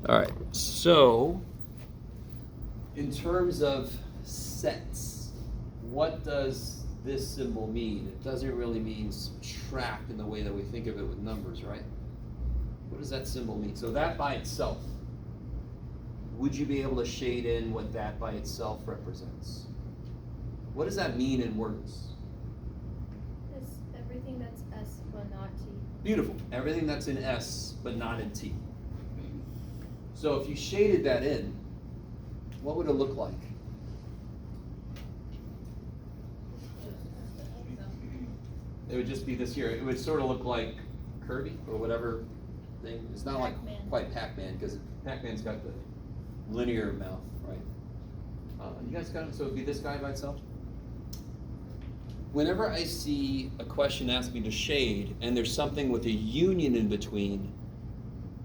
All right, so in terms of sets, what does this symbol mean? It doesn't really mean subtract in the way that we think of it with numbers, right? What does that symbol mean? So that by itself, would you be able to shade in what that by itself represents? What does that mean in words? It's everything that's S but not T. Beautiful. Everything that's in S but not in T. So if you shaded that in, what would it look like? It would just be this here. It would sort of look like Kirby or whatever thing. It's not like Pac-Man. quite Pac-Man, because Pac-Man's got the linear mouth, right? You guys got it? So it'd be this guy by itself? Whenever I see a question ask me to shade and there's something with a union in between,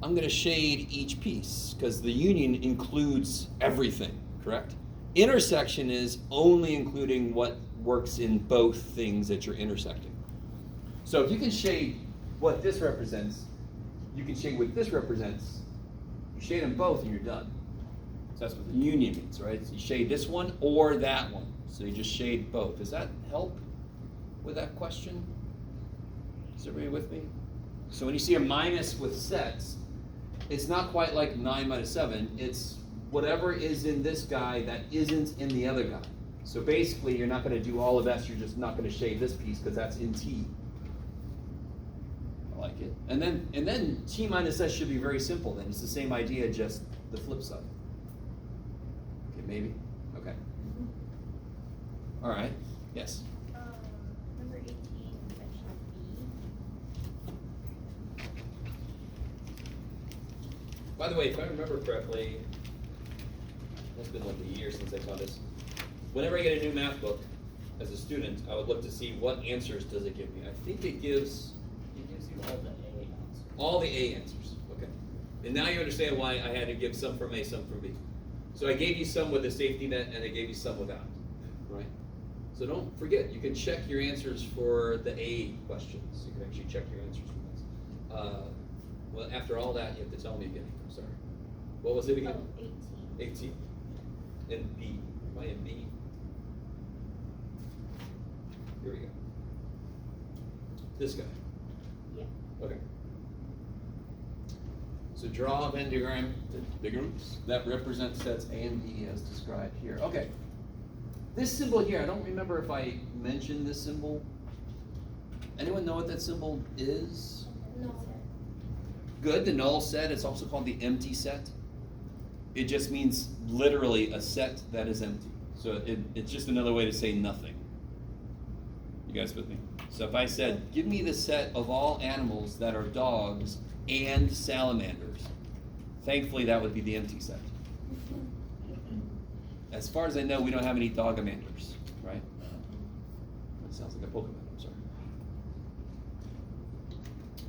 I'm going to shade each piece because the union includes everything, correct? Intersection is only including what works in both things that you're intersecting. So if you can shade what this represents, you can shade what this represents, you shade them both and you're done. So that's what the union means, right? So you shade this one or that one. So you just shade both. Does that help with that question? Is everybody with me? So when you see a minus with sets, it's not quite like 9 minus 7. It's whatever is in this guy that isn't in the other guy. So basically, you're not going to do all of S. You're just not going to shade this piece because that's in T. I like it. And then T minus S should be very simple. Then it's the same idea, just the flip side. Okay, maybe. Okay. All right. Yes. Number 18, section B. By the way, if I remember correctly, it's been like a year since I taught this. Whenever I get a new math book, as a student, I would look to see what answers does it give me. I think it gives you all the A answers. all the A answers. Okay. And now you understand why I had to give some from A, some from B. So I gave you some with a safety net, and I gave you some without. Right? So don't forget, you can check your answers for the A questions. You can actually check your answers for this. Well, after all that, you have to tell me again. I'm sorry. What was it again? Oh, 18. 18. And B. Am I in B? Here we go. This guy. Yeah. Okay. So draw a Venn diagram that represents sets A and B as described here. Okay. This symbol here, I don't remember if I mentioned this symbol. Anyone know what that symbol is? No. Good, the null set. It's also called the empty set. It just means literally a set that is empty. So it's just another way to say nothing. You guys with me? So if I said, give me the set of all animals that are dogs and salamanders, thankfully that would be the empty set. As far as I know, we don't have any dogamanders, right? That sounds like a Pokemon, I'm sorry.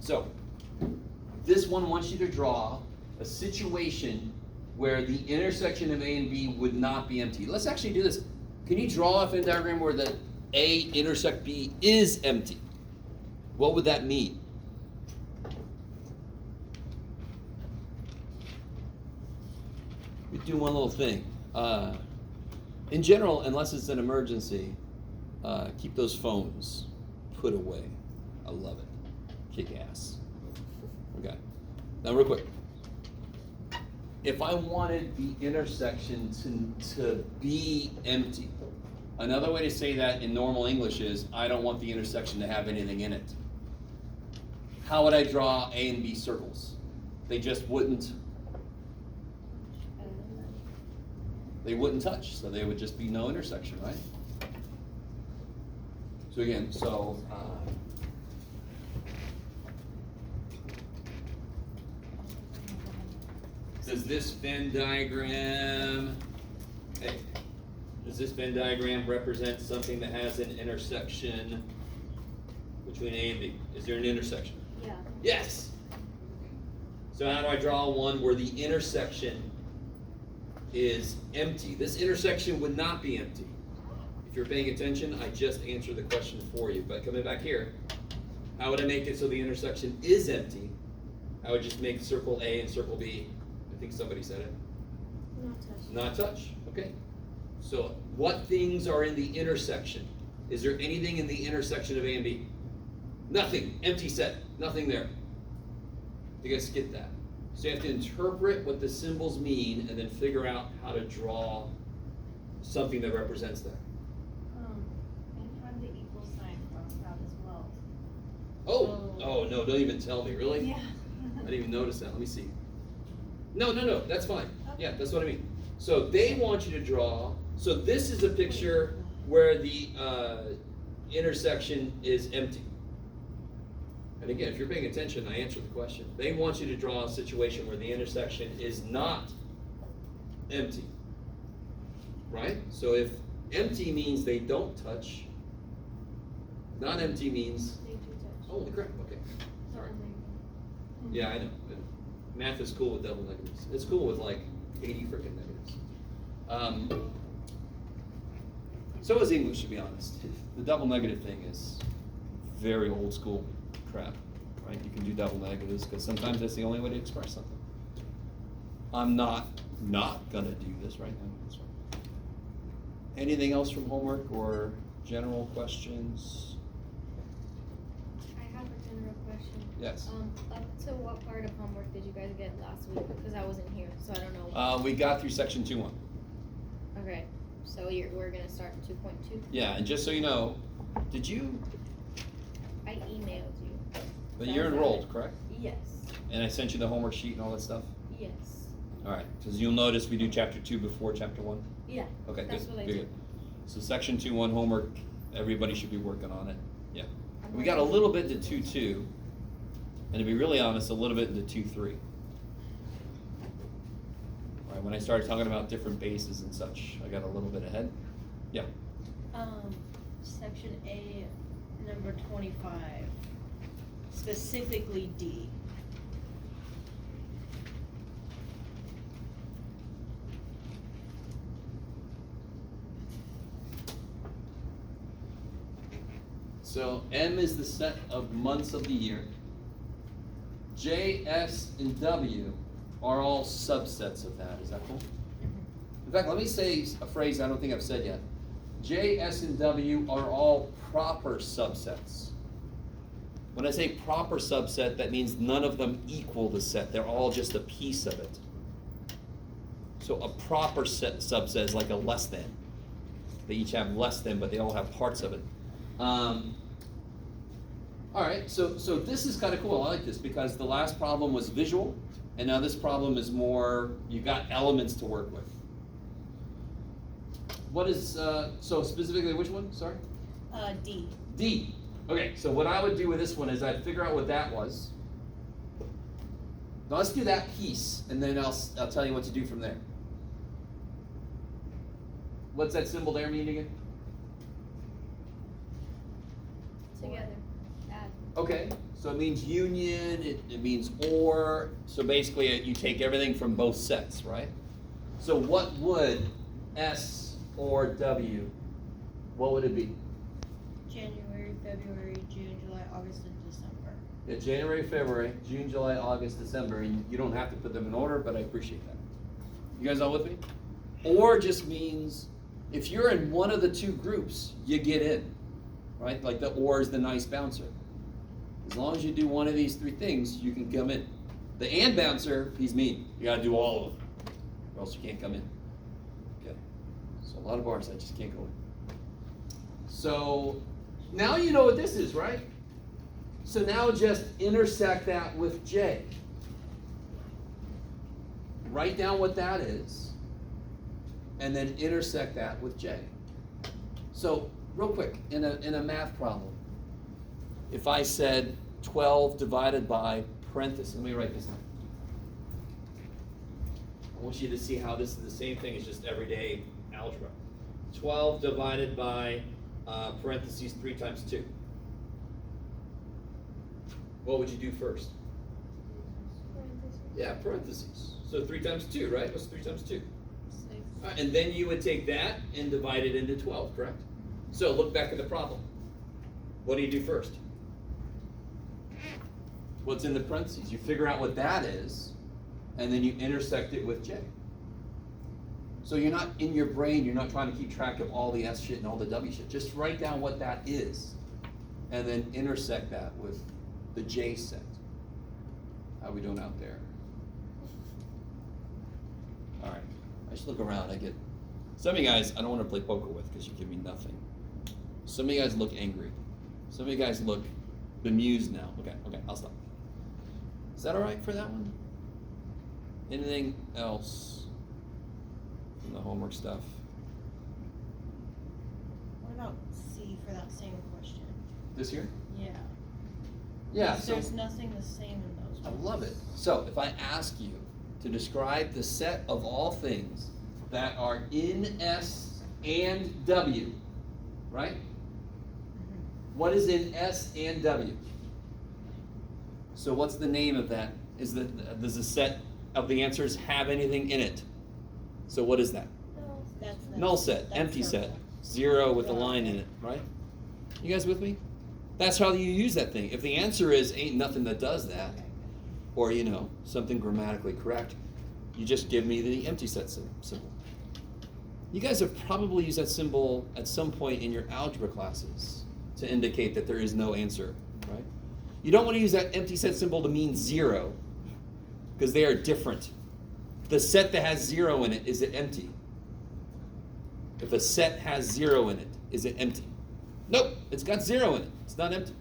So, this one wants you to draw a situation where the intersection of A and B would not be empty. Let's actually do this. Can you draw a Venn diagram where the A intersect B is empty? What would that mean? We do one little thing. In general, unless it's an emergency, keep those phones put away. I love it. Kick ass. Okay. Now, real quick. If I wanted the intersection to be empty, another way to say that in normal English is, I don't want the intersection to have anything in it. How would I draw A and B circles? They just wouldn't touch, so they would just be no intersection, right? So again, does this Venn diagram represent something that has an intersection between A and B? Is there an intersection? Yeah. Yes! So how do I draw one where the intersection is empty? This intersection would not be empty. If you're paying attention, I just answered the question for you. But coming back here, how would I make it so the intersection is empty? I would just make circle A and circle B think somebody said it. Not touch. Not touch. Okay. So what things are in the intersection? Is there anything in the intersection of A and B? Nothing. Empty set. Nothing there. You guys get that? So you have to interpret what the symbols mean and then figure out how to draw something that represents that. And have the equal sign crossed out as well. Oh, no, don't even tell me. Really? Yeah. I didn't even notice that. Let me see. No, that's fine. Yeah, that's what I mean. So they want you to draw. So this is a picture where the intersection is empty. And again, if you're paying attention, I answered the question. They want you to draw a situation where the intersection is not empty. Right? So if empty means they don't touch, not empty means, They do touch. holy crap, okay. Sorry. Double negative. Yeah, I know. But math is cool with double negatives. It's cool with like 80 freaking negatives. So is English, to be honest. The double negative thing is very old school crap, right? You can do double negatives because sometimes that's the only way to express something. I'm not gonna do this right now. That's right. Anything else from homework or general questions? I have a general question. Yes. Up to what part of homework did you guys get last week? Because I wasn't here, so I don't know. We got through section 2.1. Okay, so we're gonna start 2.2. Yeah, and just so you know, did you? I emailed you. But you're enrolled, correct? Yes. And I sent you the homework sheet and all that stuff? Yes. All right, because you'll notice we do chapter 2 before chapter 1. Yeah. Okay, That's good, what I good, did. good. So section 2.1 homework, everybody should be working on it. Yeah. I'm We got a working. little bit into 2.2, and to be really honest, a little bit into 2.3. All right, when I started talking about different bases and such, I got a little bit ahead. Yeah. Section A, number 25, specifically D. So M is the set of months of the year. J, S, and W are all subsets of that. Is that cool? In fact, let me say a phrase I don't think I've said yet. J, S, and W are all proper subsets. When I say proper subset, that means none of them equal the set. They're all just a piece of it. So a proper subset is like a less than. They each have less than, but they all have parts of it. All right, so this is kind of cool. I like this because the last problem was visual, and now this problem is more, you got elements to work with. What is, so specifically which one, sorry? D. D. Okay, so what I would do with this one is I'd figure out what that was. Now let's do that piece, and then I'll tell you what to do from there. What's that symbol there mean again? Together. Add. Okay, so it means union, it means or, so basically you take everything from both sets, right? So what would S or W, what would it be? January, February, June, July, August, and December. Yeah, January, February, June, July, August, December, and you don't have to put them in order, but I appreciate that. You guys all with me? Or just means, if you're in one of the two groups, you get in, right? Like the or is the nice bouncer. As long as you do one of these three things, you can come in. The and bouncer, he's mean. You gotta do all of them, or else you can't come in. Okay, so a lot of bars I just can't go in. So, now you know what this is, right? So now just intersect that with J. Write down what that is, and then intersect that with J. So, real quick, in a math problem, if I said 12 divided by parentheses, let me write this down. I want you to see how this is the same thing as just everyday algebra. 12 divided by parentheses 3 times 2. What would you do first? Yeah, parentheses. So 3 times 2, right? What's 3 times 2? 6. And then you would take that and divide it into 12, correct? So look back at the problem. What do you do first? What's in the parentheses? You figure out what that is, and then you intersect it with J. So you're not in your brain, you're not trying to keep track of all the S shit and all the W shit. Just write down what that is, and then intersect that with the J set. How we doing out there? All right, I just look around. I get some of you guys I don't want to play poker with because you give me nothing. Some of you guys look angry. Some of you guys look bemused now. Okay, I'll stop. Is that all right for that one? Anything else from the homework stuff? What about C for that same question? This here? Yeah. Yeah. So There's nothing the same in those I ones. love it. So if I ask you to describe the set of all things that are in S and W, right? What is in S and W? So what's the name of that? Does the set of the answers have anything in it? So what is that? That's Null set, that's empty set, circle. 0 with a line in it, right? You guys with me? That's how you use that thing. If the answer is ain't nothing that does that, or something grammatically correct, you just give me the empty set symbol. You guys have probably used that symbol at some point in your algebra classes to indicate that there is no answer, right? You don't want to use that empty set symbol to mean 0, because they are different. The set that has 0 in it, is it empty? If a set has 0 in it, is it empty? Nope, it's got 0 in it. It's not empty.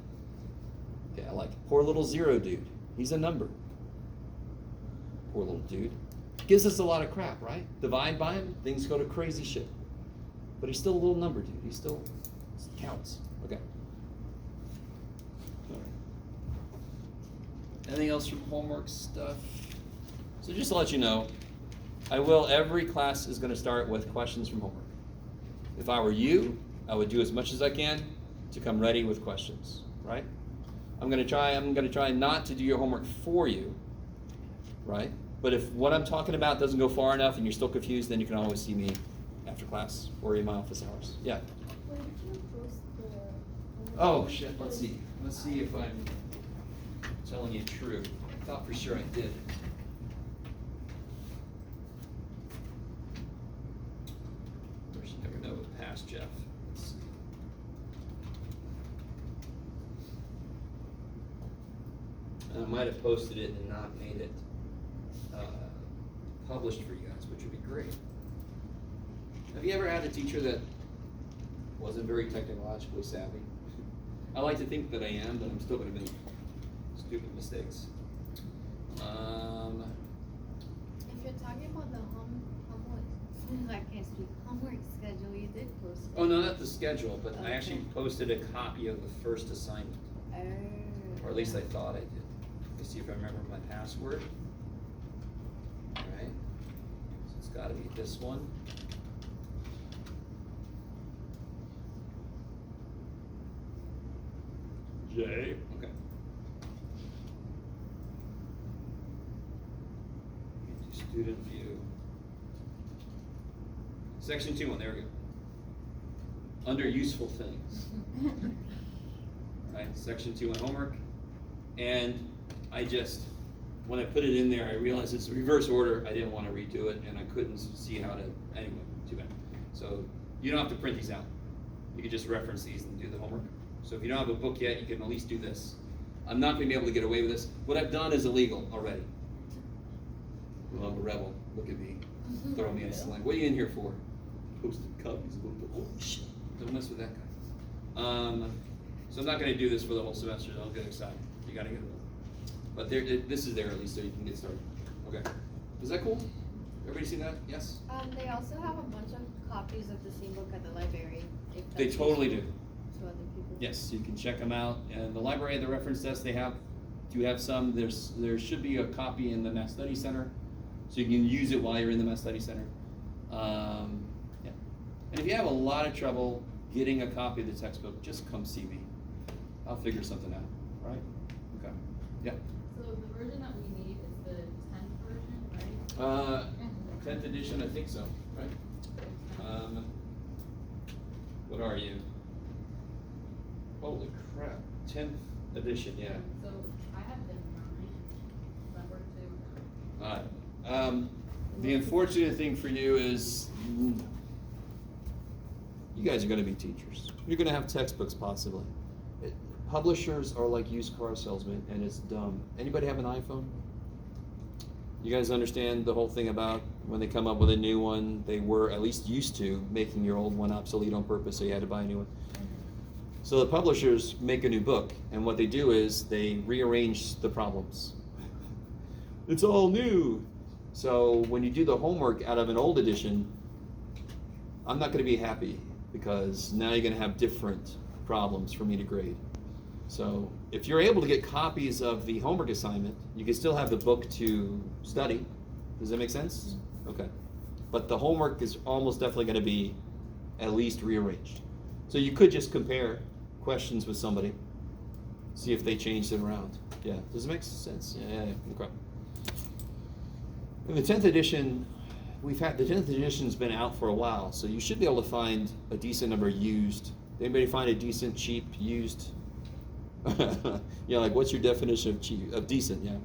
Okay, I like it. Poor little 0 dude. He's a number. Poor little dude. Gives us a lot of crap, right? Divide by him, things go to crazy shit. But he's still a little number, dude. He still counts. Okay. All right. Anything else from homework stuff? So just to let you know, every class is going to start with questions from homework. If I were you, I would do as much as I can to come ready with questions, right? I'm going to try not to do your homework for you, right? But if what I'm talking about doesn't go far enough and you're still confused, then you can always see me after class or in my office hours. Yeah. Where did you post the? Oh shit, let's see if I'm telling you true. I thought for sure I did. Of course, you never know with past Jeff. Let's see. I might have posted it and not made it published for you guys, which would be great. Have you ever had a teacher that wasn't very technologically savvy? I like to think that I am, but I'm still going to make stupid mistakes. If you're talking about the homework, I can't speak. Homework schedule, you did post it. Oh no, not the schedule, but I Okay. actually posted a copy of the first assignment, or at least I thought I did. Let me see if I remember my password. All right, so it's got to be this one. J. Okay. Into student view. Section 2 1, there we go. Under useful things. Right, section 2 1 homework. And when I put it in there, I realized it's reverse order. I didn't want to redo it, and I couldn't see how to, anyway, too bad. So you don't have to print these out. You can just reference these and do the homework. So if you don't have a book yet, you can at least do this. I'm not going to be able to get away with this. What I've done is illegal already. Well, I'm a rebel. Look at me. Throw me in a sling. What are you in here for? Posted copies of the oh shit. Don't mess with that guy. So I'm not going to do this for the whole semester. Don't get excited. You got to get it. But this is there at least so you can get started. Okay. Is that cool? Everybody see that? Yes? They also have a bunch of copies of the same book at the library. If They that's totally useful do. to other people. Yes, you can check them out. And the library at the reference desk, they do have some. There should be a copy in the Math Study Center, so you can use it while you're in the Math Study Center. Yeah. And if you have a lot of trouble getting a copy of the textbook, just come see me. I'll figure something out, right? Okay. Yeah. So the version that we need is the 10th version, right? 10th edition, I think so, right? What are you? Holy crap, 10th edition, yeah. So I have the 9th. Does that work too? The unfortunate thing for you is you guys are going to be teachers. You're going to have textbooks possibly. Publishers are like used car salesmen, and it's dumb. Anybody have an iPhone? You guys understand the whole thing about when they come up with a new one, they were at least used to making your old one obsolete on purpose, so you had to buy a new one. So the publishers make a new book, and what they do is they rearrange the problems. It's all new. So when you do the homework out of an old edition, I'm not going to be happy because now you're going to have different problems for me to grade. So if you're able to get copies of the homework assignment, you can still have the book to study. Does that make sense? Okay. But the homework is almost definitely going to be at least rearranged. So you could just compare questions with somebody, see if they changed it around. Yeah, does it make sense? Yeah, okay. In the 10th edition, the 10th edition's been out for a while, so you should be able to find a decent number used. Anybody find a decent, cheap, used? Yeah, like what's your definition of cheap, of decent? Yeah,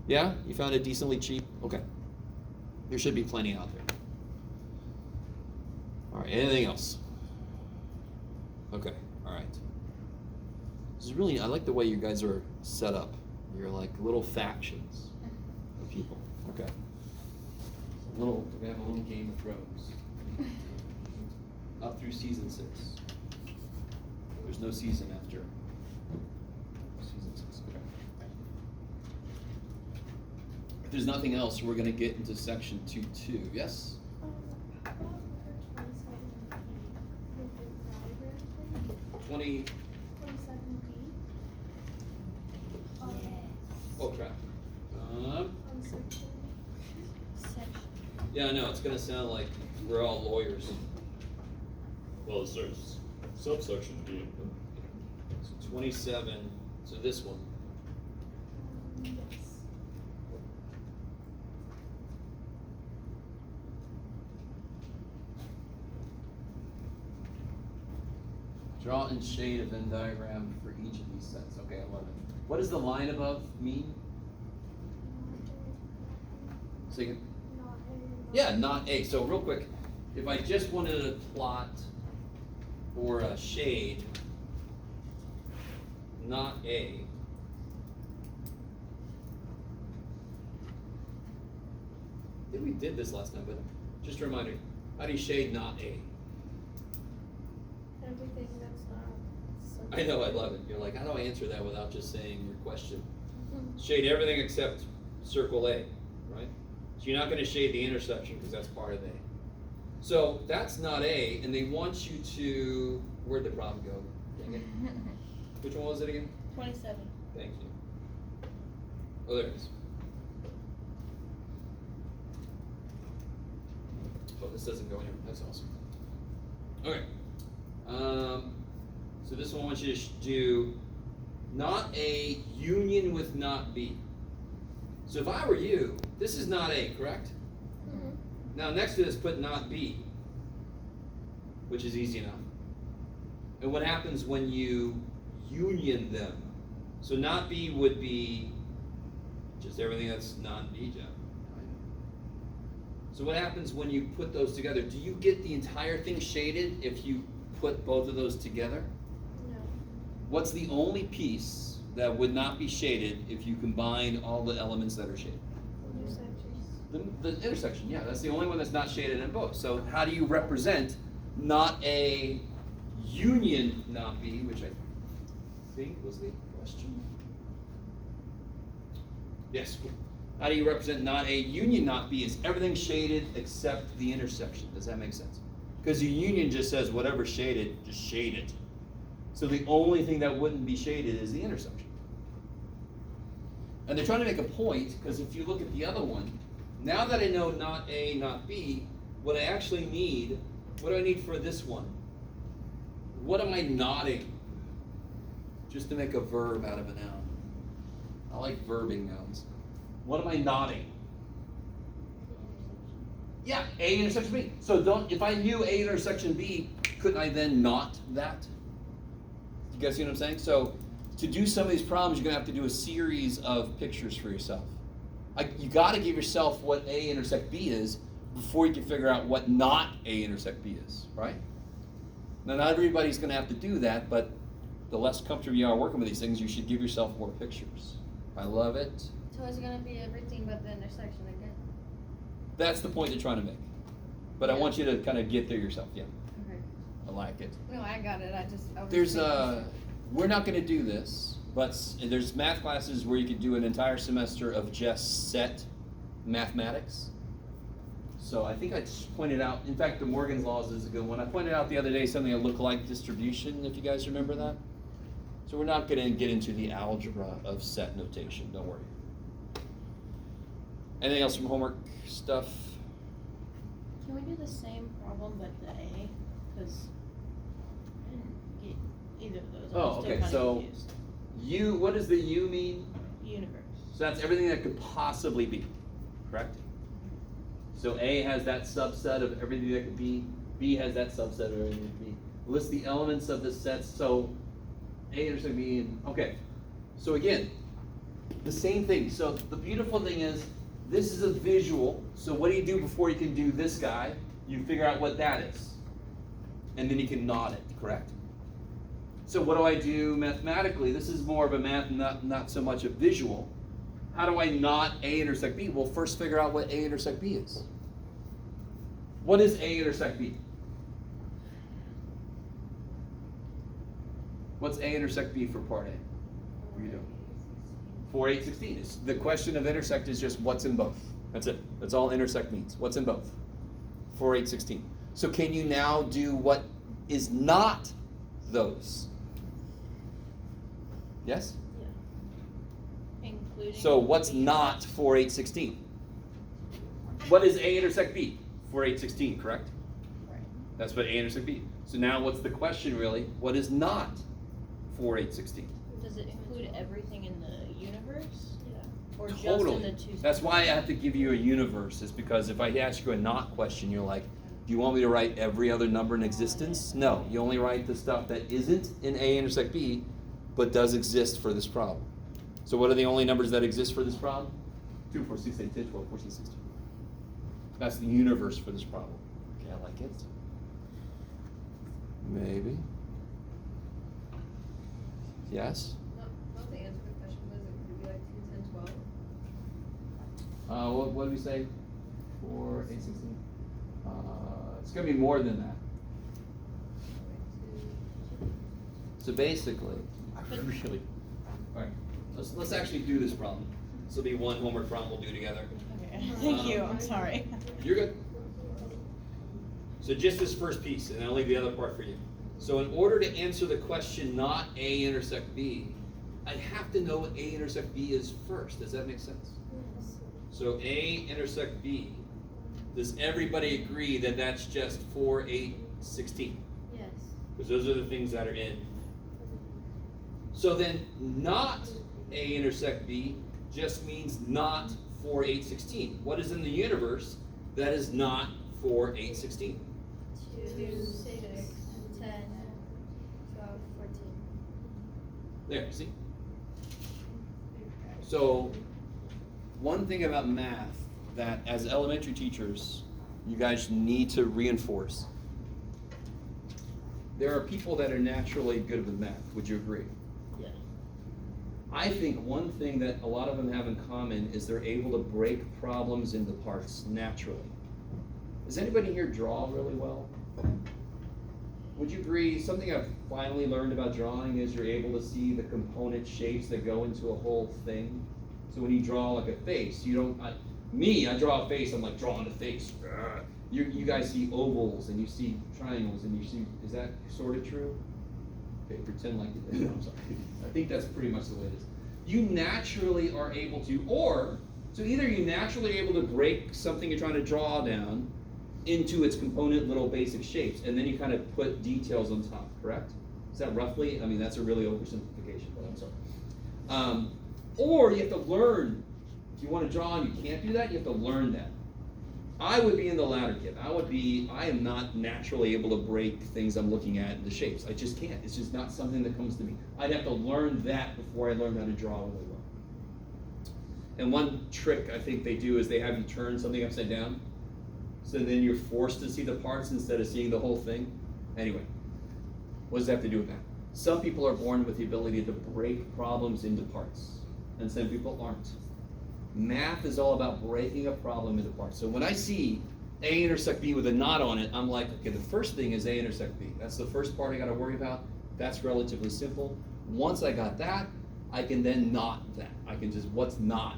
yeah, you found it decently cheap. Okay, there should be plenty out there. All right, anything else? Okay, all right. This is really, I like the way you guys are set up. You're like little factions of people. Okay. We have a little Game of Thrones. Up through season 6. There's no season after season 6. Okay. If there's nothing else, we're going to get into section 2.2. Yes? How about for 27D? 20. 27D? Oh, crap. On section. Yeah, I know. It's going to sound like we're all lawyers. Well, it starts subsection B. So 27. So this one. Yes. Draw and shade a Venn diagram for each of these sets. Okay, I love it. What does the line above mean? Say again. Not A. Yeah, not A. So real quick, if I just wanted to plot or a shade, not A. I think we did this last time, but just a reminder, how do you shade not A? Everything that's not. I know, I love it. You're like, how do I answer that without just saying your question? Shade everything except circle A, right? So you're not going to shade the intersection because that's part of A. So that's not A, and they want you to, where'd the problem go? Dang it. Which one was it again? 27. Thank you. Oh, there it is. Oh, this doesn't go anywhere. That's awesome. Okay. So this one wants you to do not A union with not B. So if I were you, this is not A, correct? Mm-hmm. Now next to this put not B, which is easy enough. And what happens when you union them? So not B would be just everything that's non-B, Jeff. So what happens when you put those together? Do you get the entire thing shaded if you put both of those together? No. What's the only piece that would not be shaded if you combine all the elements that are shaded? Intersections. The intersection, yeah, that's the only one that's not shaded in both. So how do you represent not A union not B, which I think was the question. Yes. How do you represent not A union not B? Is everything shaded except the intersection? Does that make sense? Because the union just says whatever shaded, just shade it. So the only thing that wouldn't be shaded is the intersection. And they're trying to make a point, because if you look at the other one, now that I know not A, not B, what I actually need, what do I need for this one? What am I nodding? Just to make a verb out of a noun. I like verbing nouns. What am I nodding? Yeah, A intersection B. So if I knew A intersection B, couldn't I then not that? You guys see what I'm saying? So to do some of these problems, you're going to have to do a series of pictures for yourself. You got to give yourself what A intersect B is before you can figure out what not A intersect B is, right? Now, not everybody's going to have to do that, but the less comfortable you are working with these things, you should give yourself more pictures. I love it. So it's gonna be everything but the intersection again. That's the point they're trying to make. But I Yeah. want you to kind of get there yourself. Yeah, Okay. I like it. No, I got it. I was There's making sure. we're not going to do this, but there's math classes where you could do an entire semester of just set mathematics. So I think I just pointed out, in fact, the Morgan's laws is a good one. I pointed out the other day something that looked like distribution, if you guys remember that. So we're not going to get into the algebra of set notation, don't worry. Anything else from homework stuff? Can we do the same problem but the A? Because I didn't get either of those. Oh, I'm still okay, kinda so- confused. U, what does the U mean? Universe. So that's everything that could possibly be, correct? So A has that subset of everything that could be, B has that subset of everything that could be. List the elements of the sets, so A intersect B, and, okay. So again, the same thing. So the beautiful thing is, this is a visual, so what do you do before you can do this guy? You figure out what that is. And then you can knot it, correct? So what do I do mathematically? This is more of a math, not so much a visual. How do I knot A intersect B? Well, first figure out what A intersect B is. What is A intersect B? What's A intersect B for part A? What are you doing? 4, 8, 16. The question of intersect is just what's in both. That's it. That's all intersect means. What's in both? 4, 8, 16. So can you now do what is not those? Yes? Including. So what's not 4, 8, 16? What is A intersect B? 4, 8, 16, correct? Right. That's what A intersect B. So now what's the question really? What is not 4, 8, 16? Does it include everything in the universe? Yeah. Or just in Totally. the two? That's why I have to give you a universe, is because if I ask you a not question, you're like, do you want me to write every other number in existence? No, you only write the stuff that isn't in A intersect B, but does exist for this problem. So what are the only numbers that exist for this problem? 2, 4, 6, 8, 10, 12, 14, 16. That's the universe for this problem. Okay, I like it. Maybe. Yes? Not the answer to the question was, it could be like 2, 10, 12. What did we say? 4, 8, 16. It's going to be more than that. So basically, I really. All right, let's actually do this problem. This will be one homework problem we'll do together. Okay. Thank you. I'm sorry. You're good. So just this first piece, and I'll leave the other part for you. So in order to answer the question not A intersect B, I have to know what A intersect B is first. Does that make sense? Yes. So A intersect B, does everybody agree that that's just 4, 8, 16? Yes. Because those are the things that are in. So then not A intersect B just means not 4, 8, 16. What is in the universe that is not 4, 8, 16? 2, 6, 10, 12, 14. There, see? So one thing about math that as elementary teachers you guys need to reinforce. There are people that are naturally good with math. Would you agree? Yeah. I think one thing that a lot of them have in common is they're able to break problems into parts naturally. Does anybody here draw really well? Would you agree, something I've finally learned about drawing is you're able to see the component shapes that go into a whole thing. So when you draw like a face, you don't, I draw a face, I'm like drawing a face. You guys see ovals and you see triangles and you see, is that sort of true? Okay, pretend like it is. I'm sorry. I think that's pretty much the way it is. You naturally are able to, so either you naturally are able to break something you're trying to draw down into its component little basic shapes, and then you kind of put details on top, correct? Is that roughly? I mean, that's a really oversimplification, but I'm sorry. Or you have to learn. If you want to draw and you can't do that, you have to learn that. I would be in the latter kid. I am not naturally able to break things I'm looking at into shapes. I just can't. It's just not something that comes to me. I'd have to learn that before I learn how to draw really well. And one trick I think they do is they have you turn something upside down. So then you're forced to see the parts instead of seeing the whole thing. Anyway, what does that have to do with that? Some people are born with the ability to break problems into parts, and some people aren't. Math is all about breaking a problem into parts. So when I see A intersect B with a knot on it, I'm like, okay, the first thing is A intersect B. That's the first part I got to worry about. That's relatively simple. Once I got that, I can then knot that. I can just, what's not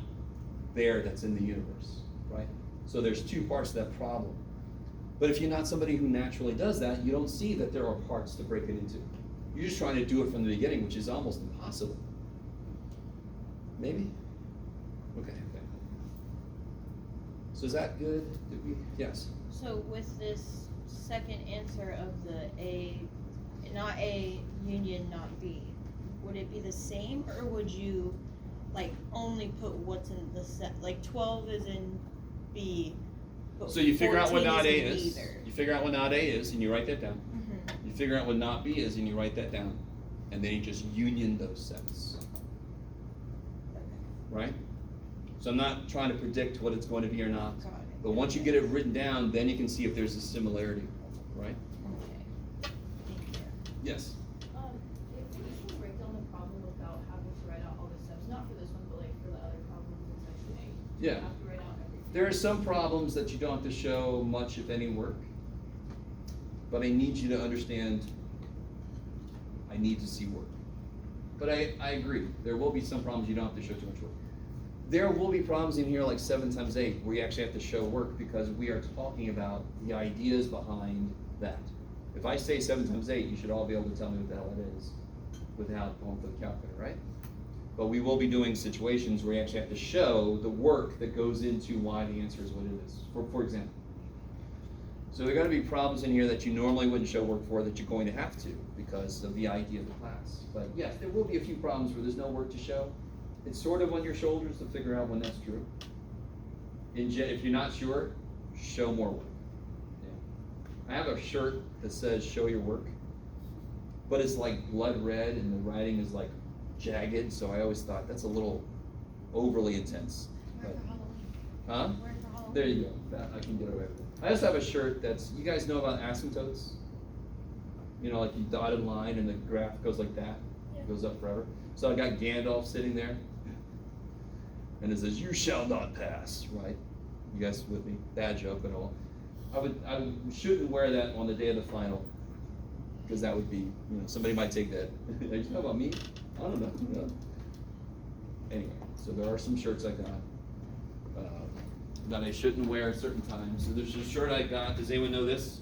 there that's in the universe, right? So there's two parts to that problem. But if you're not somebody who naturally does that, you don't see that there are parts to break it into. You're just trying to do it from the beginning, which is almost impossible. Maybe? Okay. So is that good? Did we? Yes. So with this second answer of the A, not A, union, not B, would it be the same, or would you like only put what's in the set, like 12 is in B, but So you figure out what 14 not A in is. either. You figure out what not A is, and you write that down. Mhm. You figure out what not B is, and you write that down. And then you just union those sets. Right? So I'm not trying to predict what it's going to be or not. Got it. But once you get it written down, then you can see if there's a similarity. Right? Okay. Thank you. Yes. If you can break down the problem without having to write out all the steps, not for this one, but like for the other problems in section A. Yeah. You have to write out everything. There are some problems that you don't have to show much, if any, work. But I need you to understand, I need to see work. But I agree, there will be some problems you don't have to show too much work. There will be problems in here like 7 times 8 where you actually have to show work because we are talking about the ideas behind that. If I say 7 times 8, you should all be able to tell me what the hell it is without going for the calculator, right? But we will be doing situations where you actually have to show the work that goes into why the answer is what it is, for example. So there are going to be problems in here that you normally wouldn't show work for that you're going to have to because of the idea of the class. But yes, there will be a few problems where there's no work to show. It's sort of on your shoulders to figure out when that's true. If you're not sure, show more work. Yeah. I have a shirt that says show your work, but it's like blood red and the writing is like jagged, so I always thought that's a little overly intense. Wear it for Halloween. Huh? Wear it for Halloween. There you go. That I can get away with it. I also have a shirt that's, you guys know about asymptotes? You know, like you dotted line and the graph goes like that. Yeah. It goes up forever. So I got Gandalf sitting there. And it says, "You shall not pass," right? You guys with me? Bad joke, but all. I shouldn't wear that on the day of the final. Because that would be, you know, somebody might take that. You know about me? I don't know. You know. Anyway, so there are some shirts I got. That I shouldn't wear at certain times. So there's a shirt I got. Does anyone know this?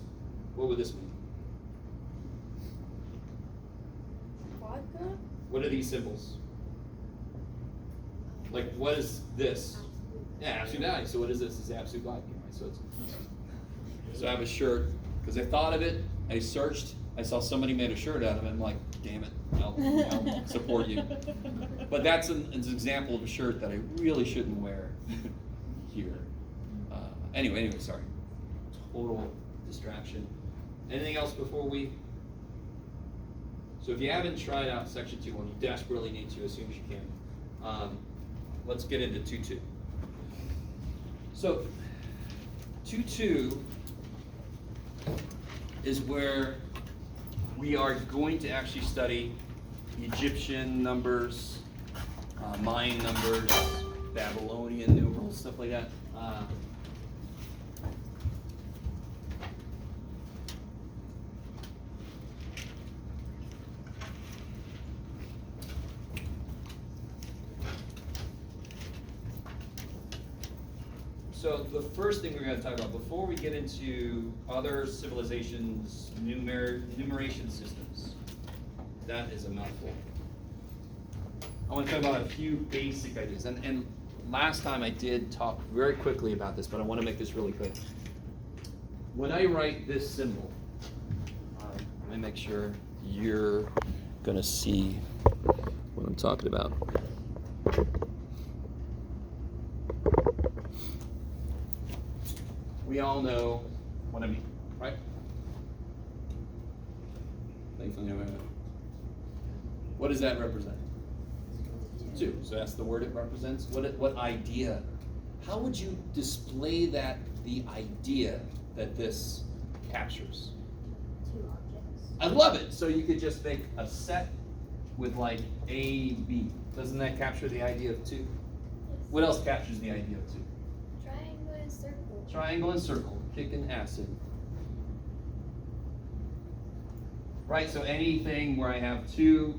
What would this mean? Vodka? What are these symbols? Like, what is this? Yeah, absolute value. So what is this? It's absolute value, right? So I have a shirt because I thought of it. I searched. I saw somebody made a shirt out of it. I'm like, damn it, I'll support you. But that's an example of a shirt that I really shouldn't wear here. Anyway, sorry. Total distraction. Anything else before we? So if you haven't tried out section 2.1, you desperately need to as soon as you can. Let's get into 2.2. So 2.2 is where we are going to actually study Egyptian numbers, Mayan numbers, Babylonian numerals, stuff like that. So the first thing we're going to talk about, before we get into other civilizations' numeration systems, that is a mouthful. I want to talk about a few basic ideas. And last time I did talk very quickly about this, but I want to make this really clear. When I write this symbol, let me make sure you're going to see what I'm talking about. We all know what I mean, right? What does that represent? 2. So that's the word it represents. What idea? How would you display that, the idea that this captures? 2 objects. I love it. So you could just make a set with like A, B. Doesn't that capture the idea of 2? What else captures the idea of 2? Triangle and circle. Triangle and circle, kicking acid. Right, so anything where I have 2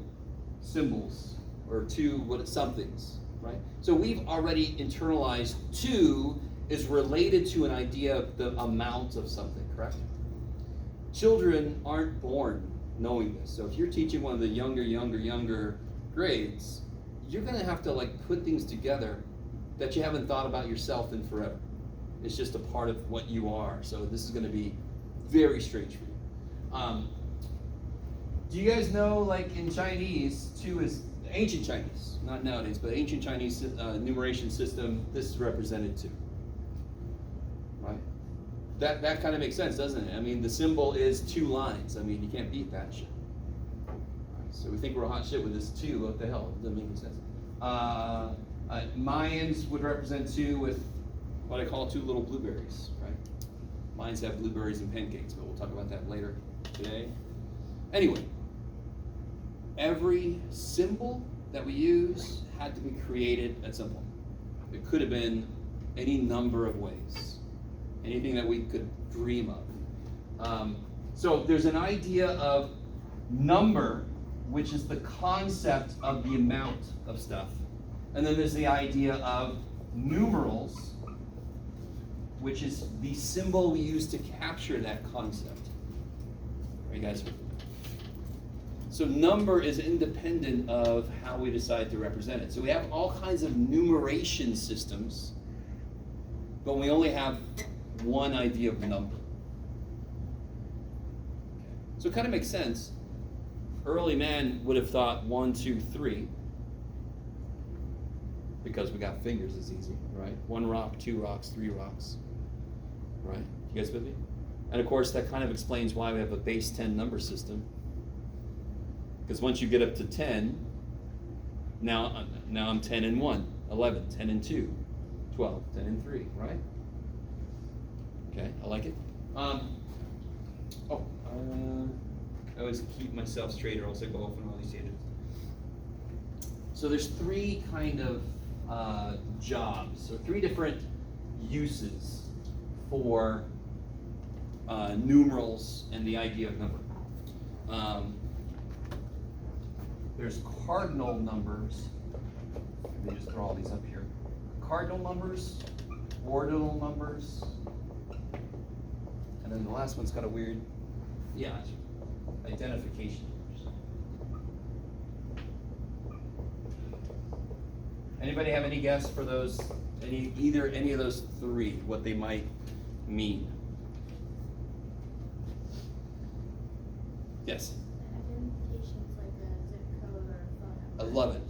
symbols or 2 somethings, right? So we've already internalized 2 is related to an idea of the amount of something, correct? Children aren't born knowing this. So if you're teaching one of the younger grades, you're gonna have to like put things together that you haven't thought about yourself in forever. It's just a part of what you are. So this is gonna be very strange for you. Do you guys know, like in Chinese, 2 is ancient Chinese, not nowadays, but ancient Chinese numeration system, this is represented 2. Right? That kind of makes sense, doesn't it? I mean, the symbol is 2 lines. I mean, you can't beat that shit. Right, so we think we're hot shit with this 2. What the hell? It doesn't make any sense. Mayans would represent 2 with what I call 2 little blueberries, right? Mayans have blueberries and pancakes, but we'll talk about that later today. Anyway, every symbol that we use had to be created at some point. It could have been any number of ways. Anything that we could dream of. So there's an idea of number, which is the concept of the amount of stuff. And then there's the idea of numerals, which is the symbol we use to capture that concept. Are you guys? So number is independent of how we decide to represent it. So we have all kinds of numeration systems, but we only have one idea of number. So it kind of makes sense. Early man would have thought 1, 2, 3, because we got fingers is easy, right? 1 rock, 2 rocks, 3 rocks, right? You guys with me? And of course, that kind of explains why we have a base 10 number system. Because once you get up to 10, now I'm 10 and 1, 11, 10 and 2, 12, 10 and 3, right? Okay, I like it. I always keep myself straight or else I go off on all these tangents. So there's 3 kind of jobs, so 3 different uses for numerals and the idea of number. There's cardinal numbers. Let me just throw all these up here. Cardinal numbers, ordinal numbers, and then the last one's kind of weird. Yeah, identification numbers. Anybody have any guess for those? Any of those 3, what they might mean? Yes. Identification's like a zip code or a phone I number. love it.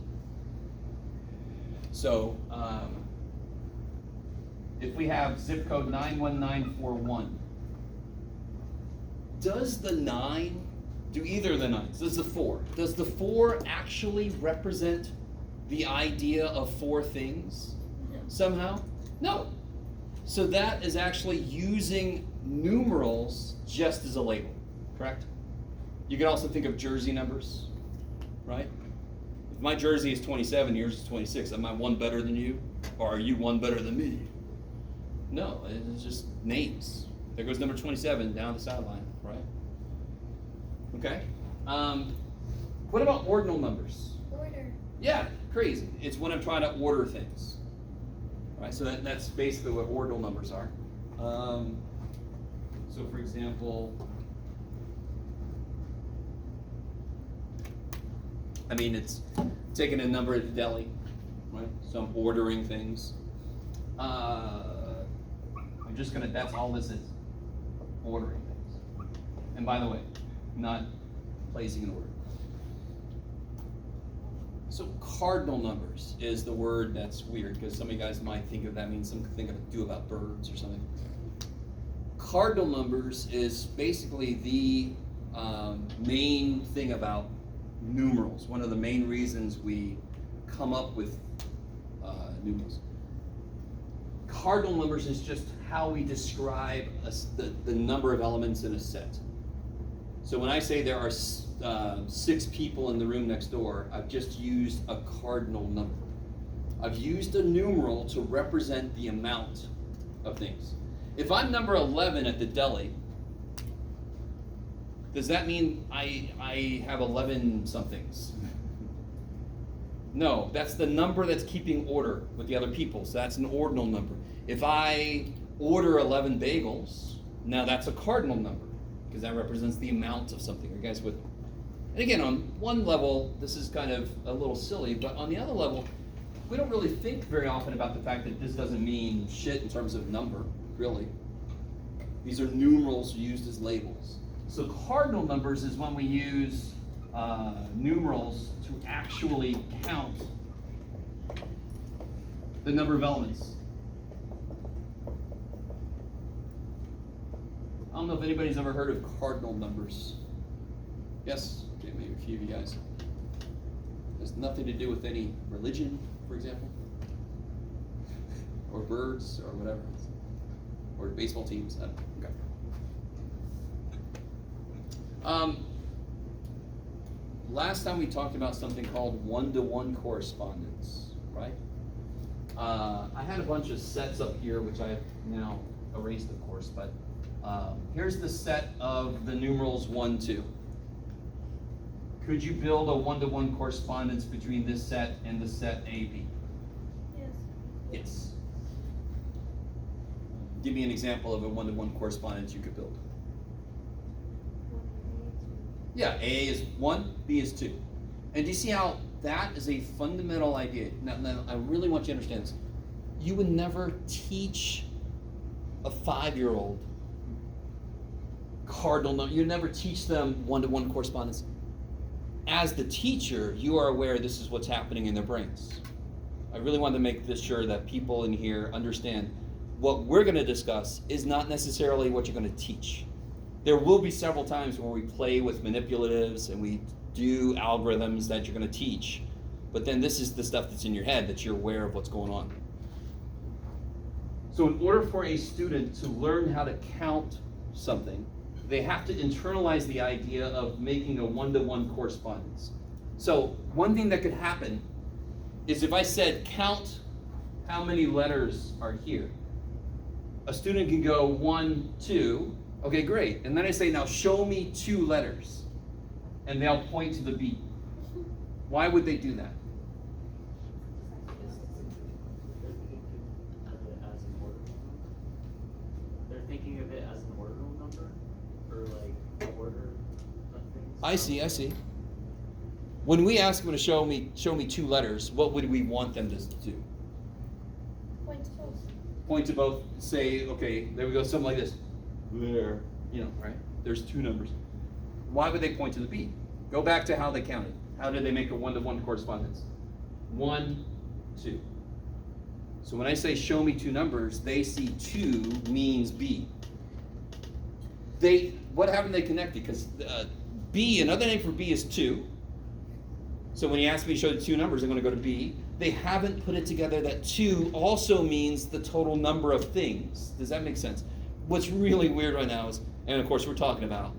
So, if we have zip code 91941, does the 9 do either of the 9s? Does the 4? Does the 4 actually represent the idea of 4 things somehow? No. So that is actually using numerals just as a label, correct? You can also think of jersey numbers, right? If my jersey is 27, yours is 26, am I one better than you? Or are you one better than me? No, it's just names. There goes number 27 down the sideline, right? Okay. What about ordinal numbers? Order. Yeah, crazy. It's when I'm trying to order things. Right, so that's basically what ordinal numbers are. So for example, I mean, it's taking a number at the deli, right? So I'm ordering things. I'm just gonna, that's all this is, ordering things. And by the way, not placing an order. So cardinal numbers is the word that's weird, because some of you guys might think of that means something to do about birds or something. Cardinal numbers is basically the main thing about numerals. One of the main reasons we come up with numerals. Cardinal numbers is just how we describe the number of elements in a set. So when I say there are 6 people in the room next door, I've just used a cardinal number. I've used a numeral to represent the amount of things. If I'm number 11 at the deli, does that mean I have 11 somethings? No, that's the number that's keeping order with the other people, so that's an ordinal number. If I order 11 bagels, now that's a cardinal number, because that represents the amount of something. Are you guys with me? And again, on one level, this is kind of a little silly, but on the other level, we don't really think very often about the fact that this doesn't mean shit in terms of number, really. These are numerals used as labels. So cardinal numbers is when we use numerals to actually count the number of elements. I don't know if anybody's ever heard of cardinal numbers. Yes? Okay, maybe a few of you guys. It has nothing to do with any religion, for example, or birds, or whatever, or baseball teams. Okay. Last time we talked about something called one-to-one correspondence, right? I had a bunch of sets up here, which I have now erased, of course, but here's the set of the numerals 1, 2. Could you build a one-to-one correspondence between this set and the set AB? Yes. Yes. Give me an example of a one-to-one correspondence you could build. Yeah, A is 1, B is 2. And do you see how that is a fundamental idea? Now, I really want you to understand this. You would never teach a 5-year-old cardinal number. You never teach them one-to-one correspondence. As the teacher, you are aware this is what's happening in their brains. I really want to make this sure that people in here understand what we're going to discuss is not necessarily what you're going to teach. There will be several times where we play with manipulatives and we do algorithms that you're going to teach, but then this is the stuff that's in your head that you're aware of what's going on. So in order for a student to learn how to count something, they have to internalize the idea of making a one-to-one correspondence. So one thing that could happen is if I said count how many letters are here, a student can go 1, 2, okay, great. And then I say, now show me 2 letters. And they'll point to the B. Why would they do that? They're thinking of it as an ordinal number, or like the order of things. I see. When we ask them to show me 2 letters, what would we want them to do? Point to both. Point to both, say, okay, there we go, something like this. There, right? There's 2 numbers. Why would they point to the B? Go back to how they counted. How did they make a one-to-one correspondence? 1, 2. So when I say show me 2 numbers, they see 2 means B. What happened? They connected because B, another name for B is 2. So when you ask me to show the 2 numbers, I'm going to go to B. They haven't put it together that 2 also means the total number of things. Does that make sense? What's really weird right now is, and of course we're talking about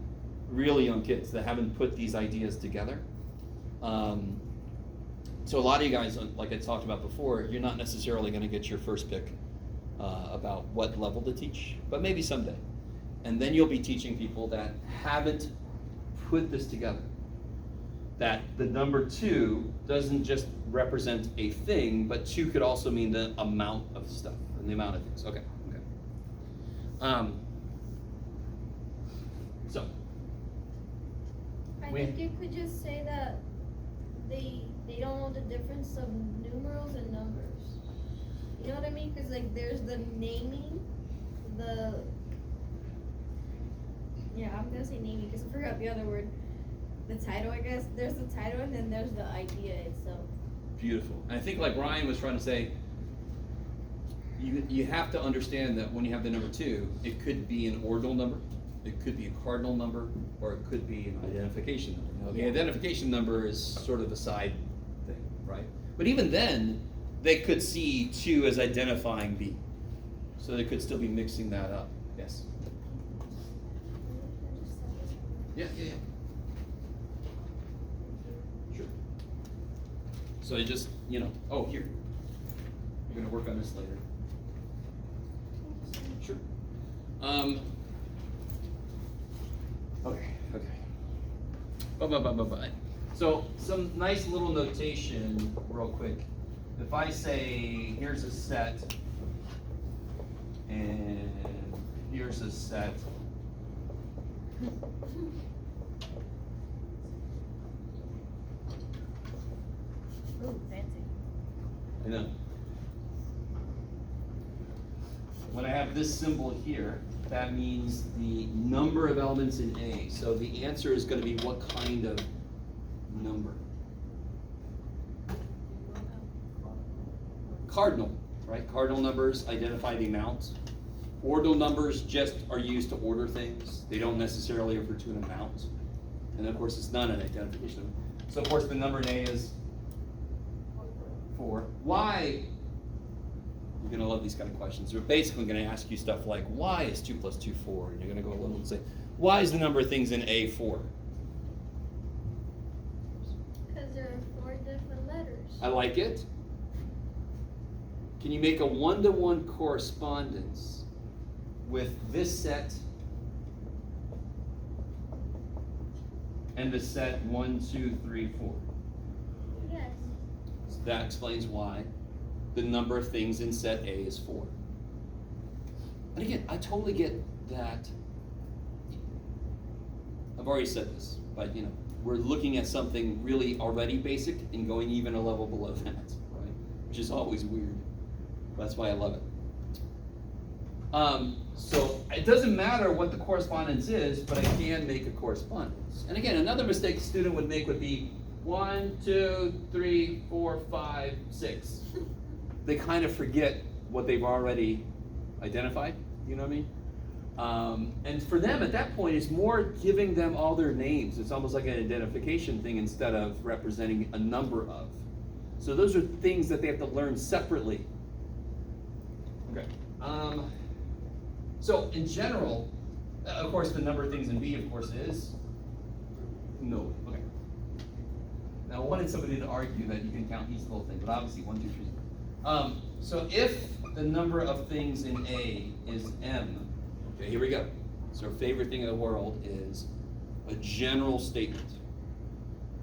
really young kids that haven't put these ideas together. So a lot of you guys, like I talked about before, you're not necessarily going to get your first pick about what level to teach, but maybe someday. And then you'll be teaching people that haven't put this together. That the number 2 doesn't just represent a thing, but 2 could also mean the amount of stuff and the amount of things. Okay. So. I think you could just say that they don't know the difference of numerals and numbers. You know what I mean? Because like there's the naming, I'm gonna say naming because I forgot the other word. The title, I guess. There's the title and then there's the idea itself. Beautiful. And I think like Ryan was trying to say, you have to understand that when you have the number 2, it could be an ordinal number, it could be a cardinal number, or it could be an identification number. Now, the identification number is sort of a side thing, right? But even then, they could see 2 as identifying B. So they could still be mixing that up. Yes? Yeah. Sure. So you just, oh, here. We're going to work on this later. Sure. Okay. Bye. So some nice little notation, real quick. If I say, here's a set, and here's a set. Ooh, fancy. I know. When I have this symbol here, that means the number of elements in A. So the answer is going to be what kind of number? Cardinal, right? Cardinal numbers identify the amount. Ordinal numbers just are used to order things. They don't necessarily refer to an amount. And of course, it's not an identification. So of course, the number in A is 4. Why? You're going to love these kind of questions. They're basically going to ask you stuff like, why is 2 + 2 4? And you're going to go a little and say, why is the number of things in A 4? Because there are 4 different letters. I like it. Can you make a one-to-one correspondence with this set and the set 1, 2, 3, 4? Yes. So that explains why the number of things in set A is 4. And again, I totally get that. I've already said this, but we're looking at something really already basic and going even a level below that, right? Which is always weird. That's why I love it. So it doesn't matter what the correspondence is, but I can make a correspondence. And again, another mistake a student would make would be 1, 2, 3, 4, 5, 6. They kind of forget what they've already identified, you know what I mean? And for them at that point, it's more giving them all their names. It's almost like an identification thing instead of representing a number of. So those are things that they have to learn separately. Okay. So in general, of course, the number of things in B, of course, is no. Okay. Now, I wanted somebody to argue that you can count each little thing, but obviously 1, 2, 3. So if the number of things in A is M, okay, here we go. So our favorite thing in the world is a general statement.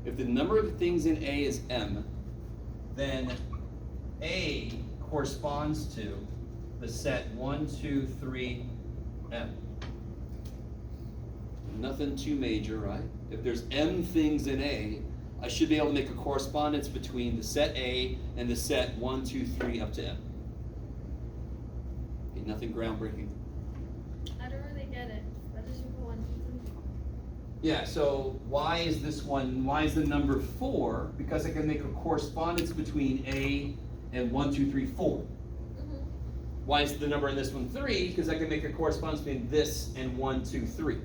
If the number of things in A is M, then A corresponds to the set 1, 2, 3, M. Nothing too major, right? If there's M things in A, I should be able to make a correspondence between the set A and the set 1, 2, 3 up to M. Okay, nothing groundbreaking. I don't really get it. What is your 1, 2, 3? Yeah, so why is the number 4? Because I can make a correspondence between A and 1, 2, 3, 4. Why is the number in this one 3? Because I can make a correspondence between this and 1, 2, 3.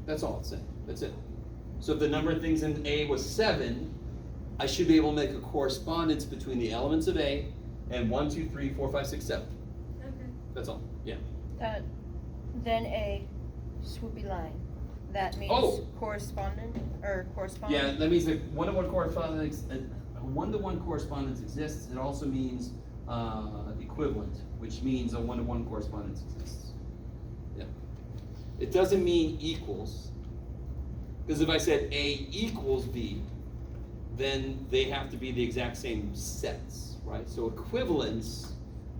That's all it's saying. That's it. So if the number of things in A was 7, I should be able to make a correspondence between the elements of A and 1, 2, 3, 4, 5, 6, 7. Okay. That's all. Yeah. Then a swoopy line. That means correspondent or correspondent. Yeah, that means that one-to-one correspondence exists. It also means equivalent, which means a one-to-one correspondence exists. Yeah. It doesn't mean equals, because if I said A equals B, then they have to be the exact same sets, right? So equivalence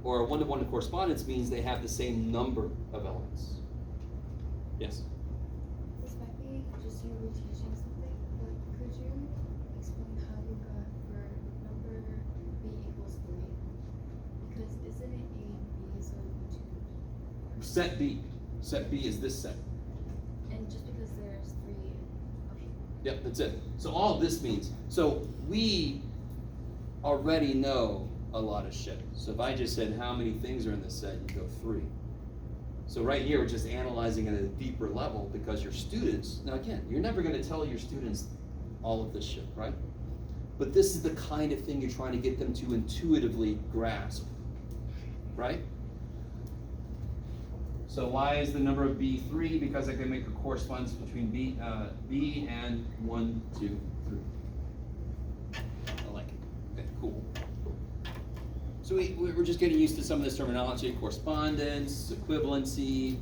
or a one-to-one correspondence means they have the same number of elements. Yes? This might be just you reteaching something, but could you explain how you got for number B equals 3? Because isn't it A and B, so it would change? Set B. Set B is this set. And just because there's 3, okay. Yep, that's it. So all this means, so we already know a lot of shit. So if I just said how many things are in this set, you go 3. So right here, we're just analyzing it at a deeper level because your students, now again, you're never going to tell your students all of this shit, right? but this is the kind of thing you're trying to get them to intuitively grasp, right? So why is the number of B 3? Because I can make a correspondence between B and 1, 2, 3. I like it. Okay, cool. So we're just getting used to some of this terminology: correspondence, equivalency,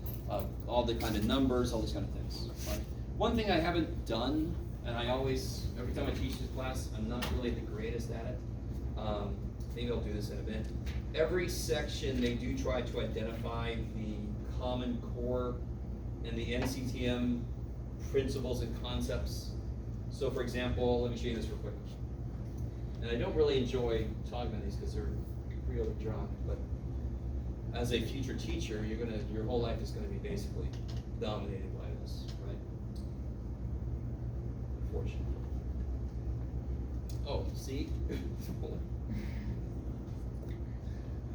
all the kind of numbers, all these kind of things. Right? One thing I haven't done, and I always, every time I teach this class, I'm not really the greatest at it. Maybe I'll do this in a bit. Every section, they do try to identify the Common Core and the NCTM principles and concepts. So for example, let me show you this real quick. And I don't really enjoy talking about these because they're really dry, but as a future teacher, your whole life is gonna be basically dominated by this, right? Unfortunately. Oh, see?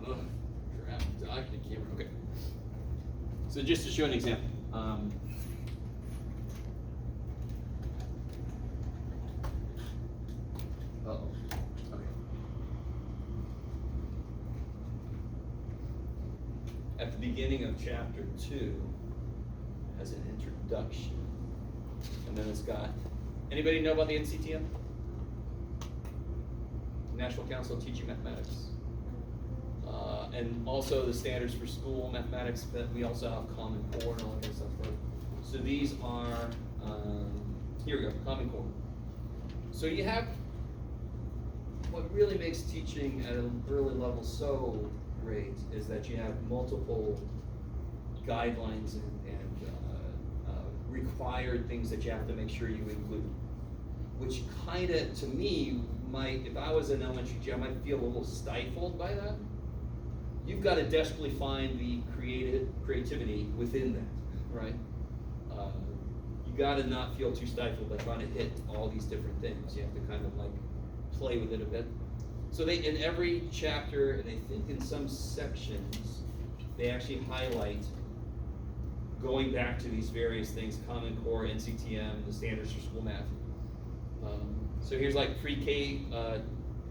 Ugh, crap, document camera, okay. So just to show an example. Uh-oh, okay. At the beginning of chapter 2, has an introduction. And then it's got, anybody know about the NCTM? National Council of Teaching Mathematics. And also the standards for school mathematics, but we also have Common Core and all that kind of stuff. Right? So these are, here we go, Common Core. So you have, what really makes teaching at an early level so great is that you have multiple guidelines and required things that you have to make sure you include. Which kind of, to me, might, if I was an elementary teacher, I might feel a little stifled by that. You've got to desperately find the creativity within that, right? You got to not feel too stifled by trying to hit all these different things. You have to kind of like play with it a bit. So they, in every chapter, and I think in some sections, they actually highlight going back to these various things: Common Core, NCTM, the standards for school math. So here's like pre-K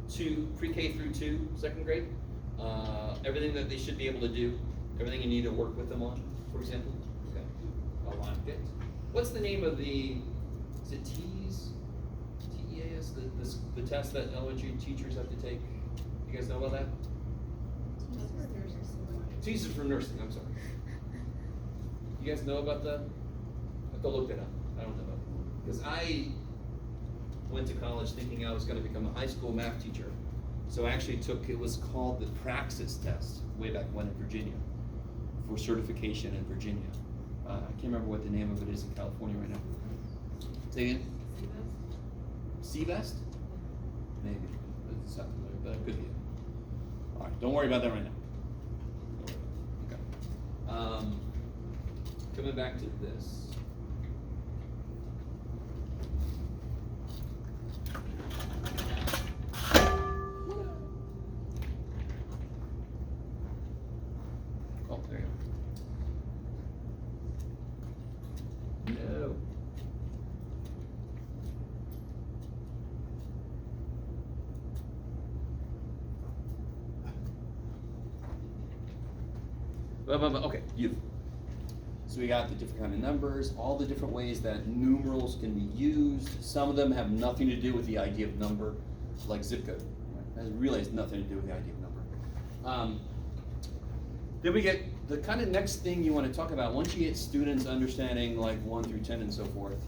through 2, second grade. Everything that they should be able to do, everything you need to work with them on, for example. Okay, I like it. What's the name of the, is it TEAS? TEAS, the test that elementary teachers have to take? You guys know about that? TEAS is for nursing, I'm sorry. You guys know about that? I have to look that up. I don't know about it. Because I went to college thinking I was going to become a high school math teacher. So I actually took, it was called the Praxis test, way back when in Virginia, for certification in Virginia. I can't remember what the name of it is in California right now. Say again? CVEST? Maybe. It's not familiar, but it could be. All right, don't worry about that right now. Okay. Coming back to this. Oh, there you go. No. Okay, youth. So we got the different kind of numbers, all the different ways that numerals can be used. Some of them have nothing to do with the idea of number, like zip code. Right? It really has nothing to do with the idea of number. Then we get the kind of next thing you want to talk about. Once you get students understanding like 1 through 10 and so forth,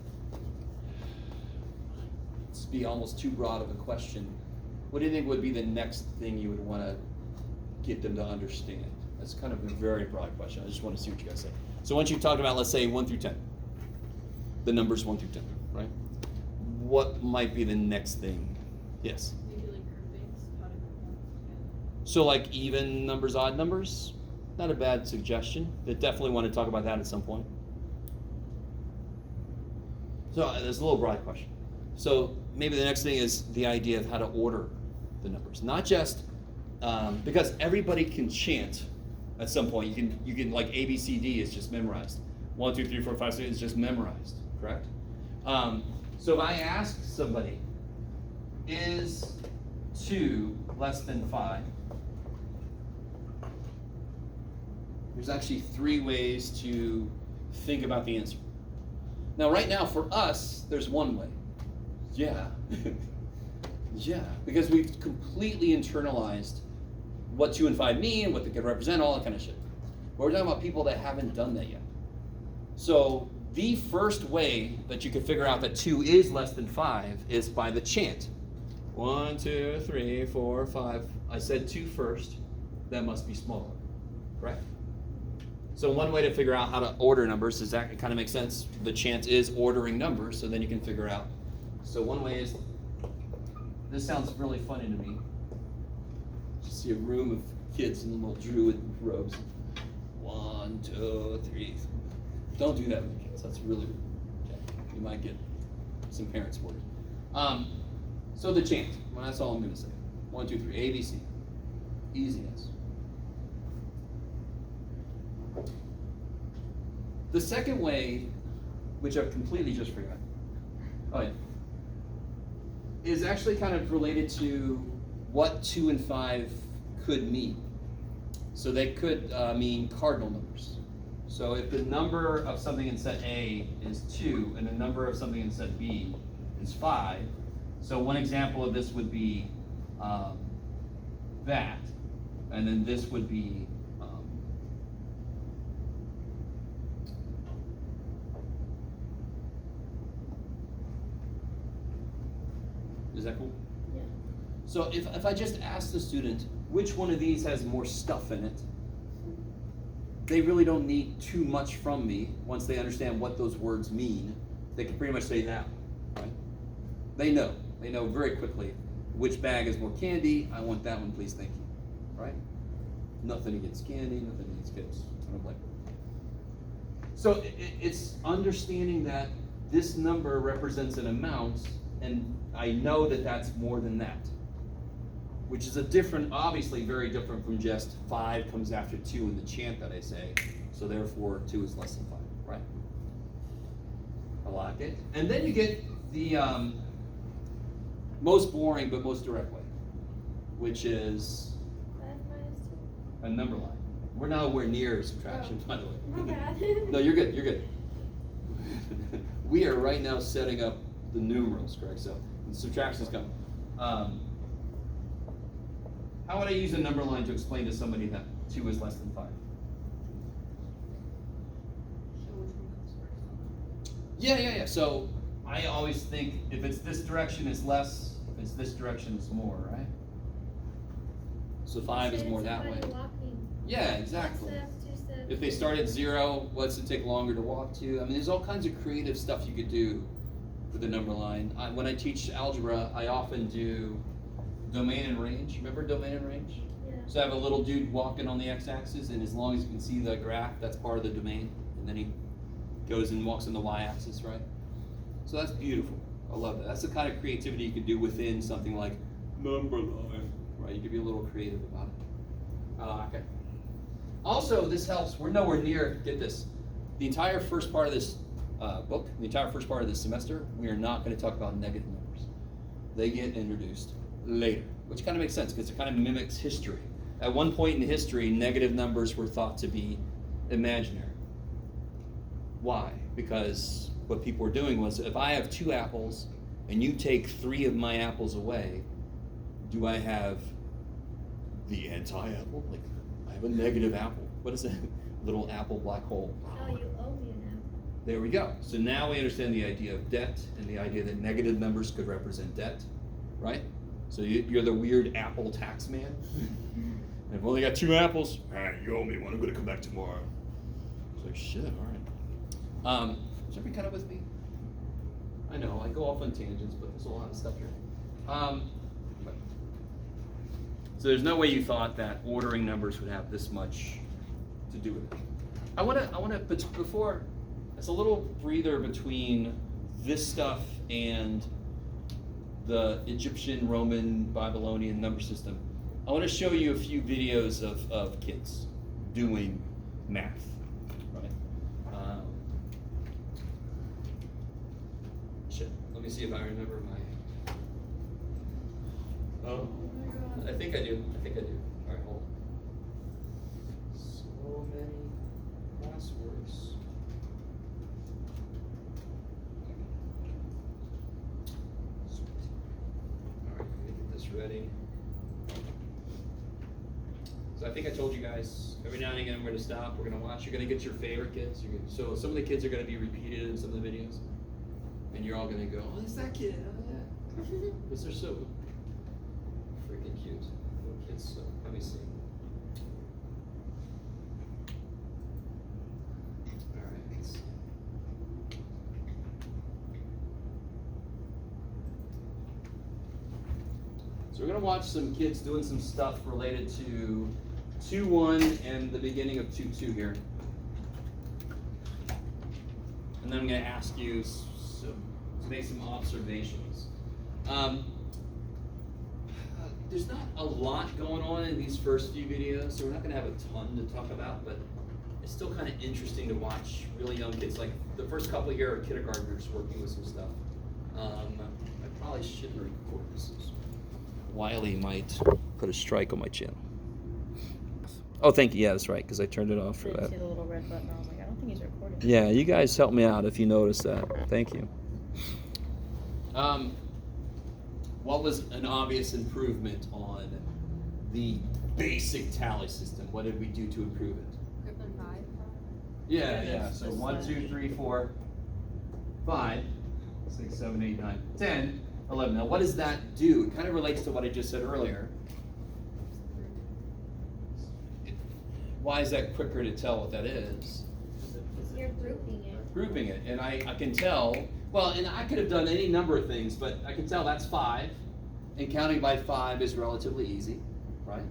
it's be almost too broad of a question. What do you think would be the next thing you would want to get them to understand? That's kind of a very broad question. I just want to see what you guys say. So once you've talked about, let's say 1 through 10, the numbers 1 through 10, right? What might be the next thing? Yes? Maybe like groupings, how to group them together. So like even numbers, odd numbers? Not a bad suggestion. They definitely want to talk about that at some point. So there's a little broad question. So maybe the next thing is the idea of how to order the numbers. Not just, because everybody can chant at some point. You can like A, B, C, D is just memorized. 1, 2, 3, 4, 5, 6 is just memorized, correct? So if I ask somebody, is 2 less than 5? There's actually 3 ways to think about the answer. Now, right now, for us, there's one way. Yeah. Yeah, because we've completely internalized what 2 and 5 mean, what they could represent, all that kind of shit. But we're talking about people that haven't done that yet. So the first way that you can figure out that 2 is less than 5 is by the chant. 1, 2, 3, 4, 5. I said 2 first. That must be smaller, correct? So one way to figure out how to order numbers is that it kind of makes sense. The chant is ordering numbers, so then you can figure out. So one way is, this sounds really funny to me. Just see a room of kids in little druid robes. 1, 2, 3. Don't do that with kids. That's really rude. Okay. You might get some parents worried. So the chant. Well, that's all I'm going to say. 1, 2, 3. A, B, C. Easiness. The second way, which I've completely just forgot, is actually kind of related to what 2 and 5 could mean. So they could mean cardinal numbers. So if the number of something in set A is 2 and the number of something in set B is 5, so one example of this would be that, and then this would be is that cool? Yeah. So if I just ask the student which one of these has more stuff in it, they really don't need too much from me once they understand what those words mean. They can pretty much say that, right? They know very quickly which bag is more candy. I want that one, please, thank you, right? Nothing against candy, nothing against kids. I don't like it. So it's understanding that this number represents an amount, and I know that that's more than that, which is a different, obviously very different from just 5 comes after 2 in the chant that I say, so therefore 2 is less than 5, right? I like it. And then you get the most boring but most direct way, which is 5 minus 2. a number line. We're nowhere near subtraction, by the way. My bad. No, you're good, you're good. We are right now setting up the numerals, correct? So subtraction's coming. How would I use a number line to explain to somebody that 2 is less than 5? Yeah. So I always think if it's this direction, it's less. If it's this direction, it's more, right? So 5 is more that way. Walking. Yeah, exactly. 1 step, 2 steps. If they start at 0, what's it take longer to walk to? I mean, there's all kinds of creative stuff you could do with the number line. When I teach algebra, I often do domain and range. Remember domain and range? Yeah. So I have a little dude walking on the x-axis, and as long as you can see the graph, that's part of the domain. And then he goes and walks on the y-axis, right? So that's beautiful. I love that. That's the kind of creativity you can do within something like number line, right? You can be a little creative about it. Okay. Also, this helps. We're nowhere near, get this, the entire first part of this book, the entire first part of this semester, we are not going to talk about negative numbers. They get introduced later, which kind of makes sense because it kind of mimics history. At one point in history, negative numbers were thought to be imaginary. Why? Because what people were doing was, if I have 2 apples and you take 3 of my apples away, do I have the anti-apple? Like, I have a negative apple. What is that? Little apple black hole. Oh, you owe me an apple. There we go. So now we understand the idea of debt and the idea that negative numbers could represent debt, right? So you're the weird apple tax man. I've only got 2 apples. All right, you owe me one. I'm going to come back tomorrow. It's like, shit, all right. Is everybody kind of with me? I know, I go off on tangents, but there's a lot of stuff here. So there's no way you thought that ordering numbers would have this much to do with it. I want to, but before, it's a little breather between this stuff and the Egyptian, Roman, Babylonian number system. I want to show you a few videos of kids doing math, right? Shit, let me see if I remember my Oh. I think I do. Alright, hold on. So many passwords. Sweet. Alright, let me get this ready. So I think I told you guys, every now and again we're gonna stop, we're gonna watch, you're gonna get your favorite kids. So some of the kids are gonna be repeated in some of the videos. And you're all gonna go, oh, it's that kid, oh yeah. Because they're so freaking cute. Little kids, so let me see. Alright, let's see. So we're gonna watch some kids doing some stuff related to 2-1 and the beginning of 2-2 here. And then I'm gonna ask you to make some observations. There's not a lot going on in these first few videos, so we're not gonna have a ton to talk about, but it's still kind of interesting to watch really young kids. Like the first couple here are kindergartners working with some stuff. I probably shouldn't record this. Wiley might put a strike on my channel. Oh, thank you. Yeah, that's right, because I turned it off for I didn't that. see the little red button. I was like, I don't think he's recording. Yeah, you guys helped me out if you noticed that. Thank you. What was an obvious improvement on the basic tally system? What did we do to improve it? Group and 5. Yeah, Yeah, yeah. that's So the 1, 2, 3, 4, 5, 6, 7, 8, 9, 10, 11. Now, what does that do? It kind of relates to what I just said earlier. Why is that quicker to tell what that is? You're grouping it. Grouping it, and I can tell, well, and I could have done any number of things, but I can tell that's 5, and counting by 5 is relatively easy, right?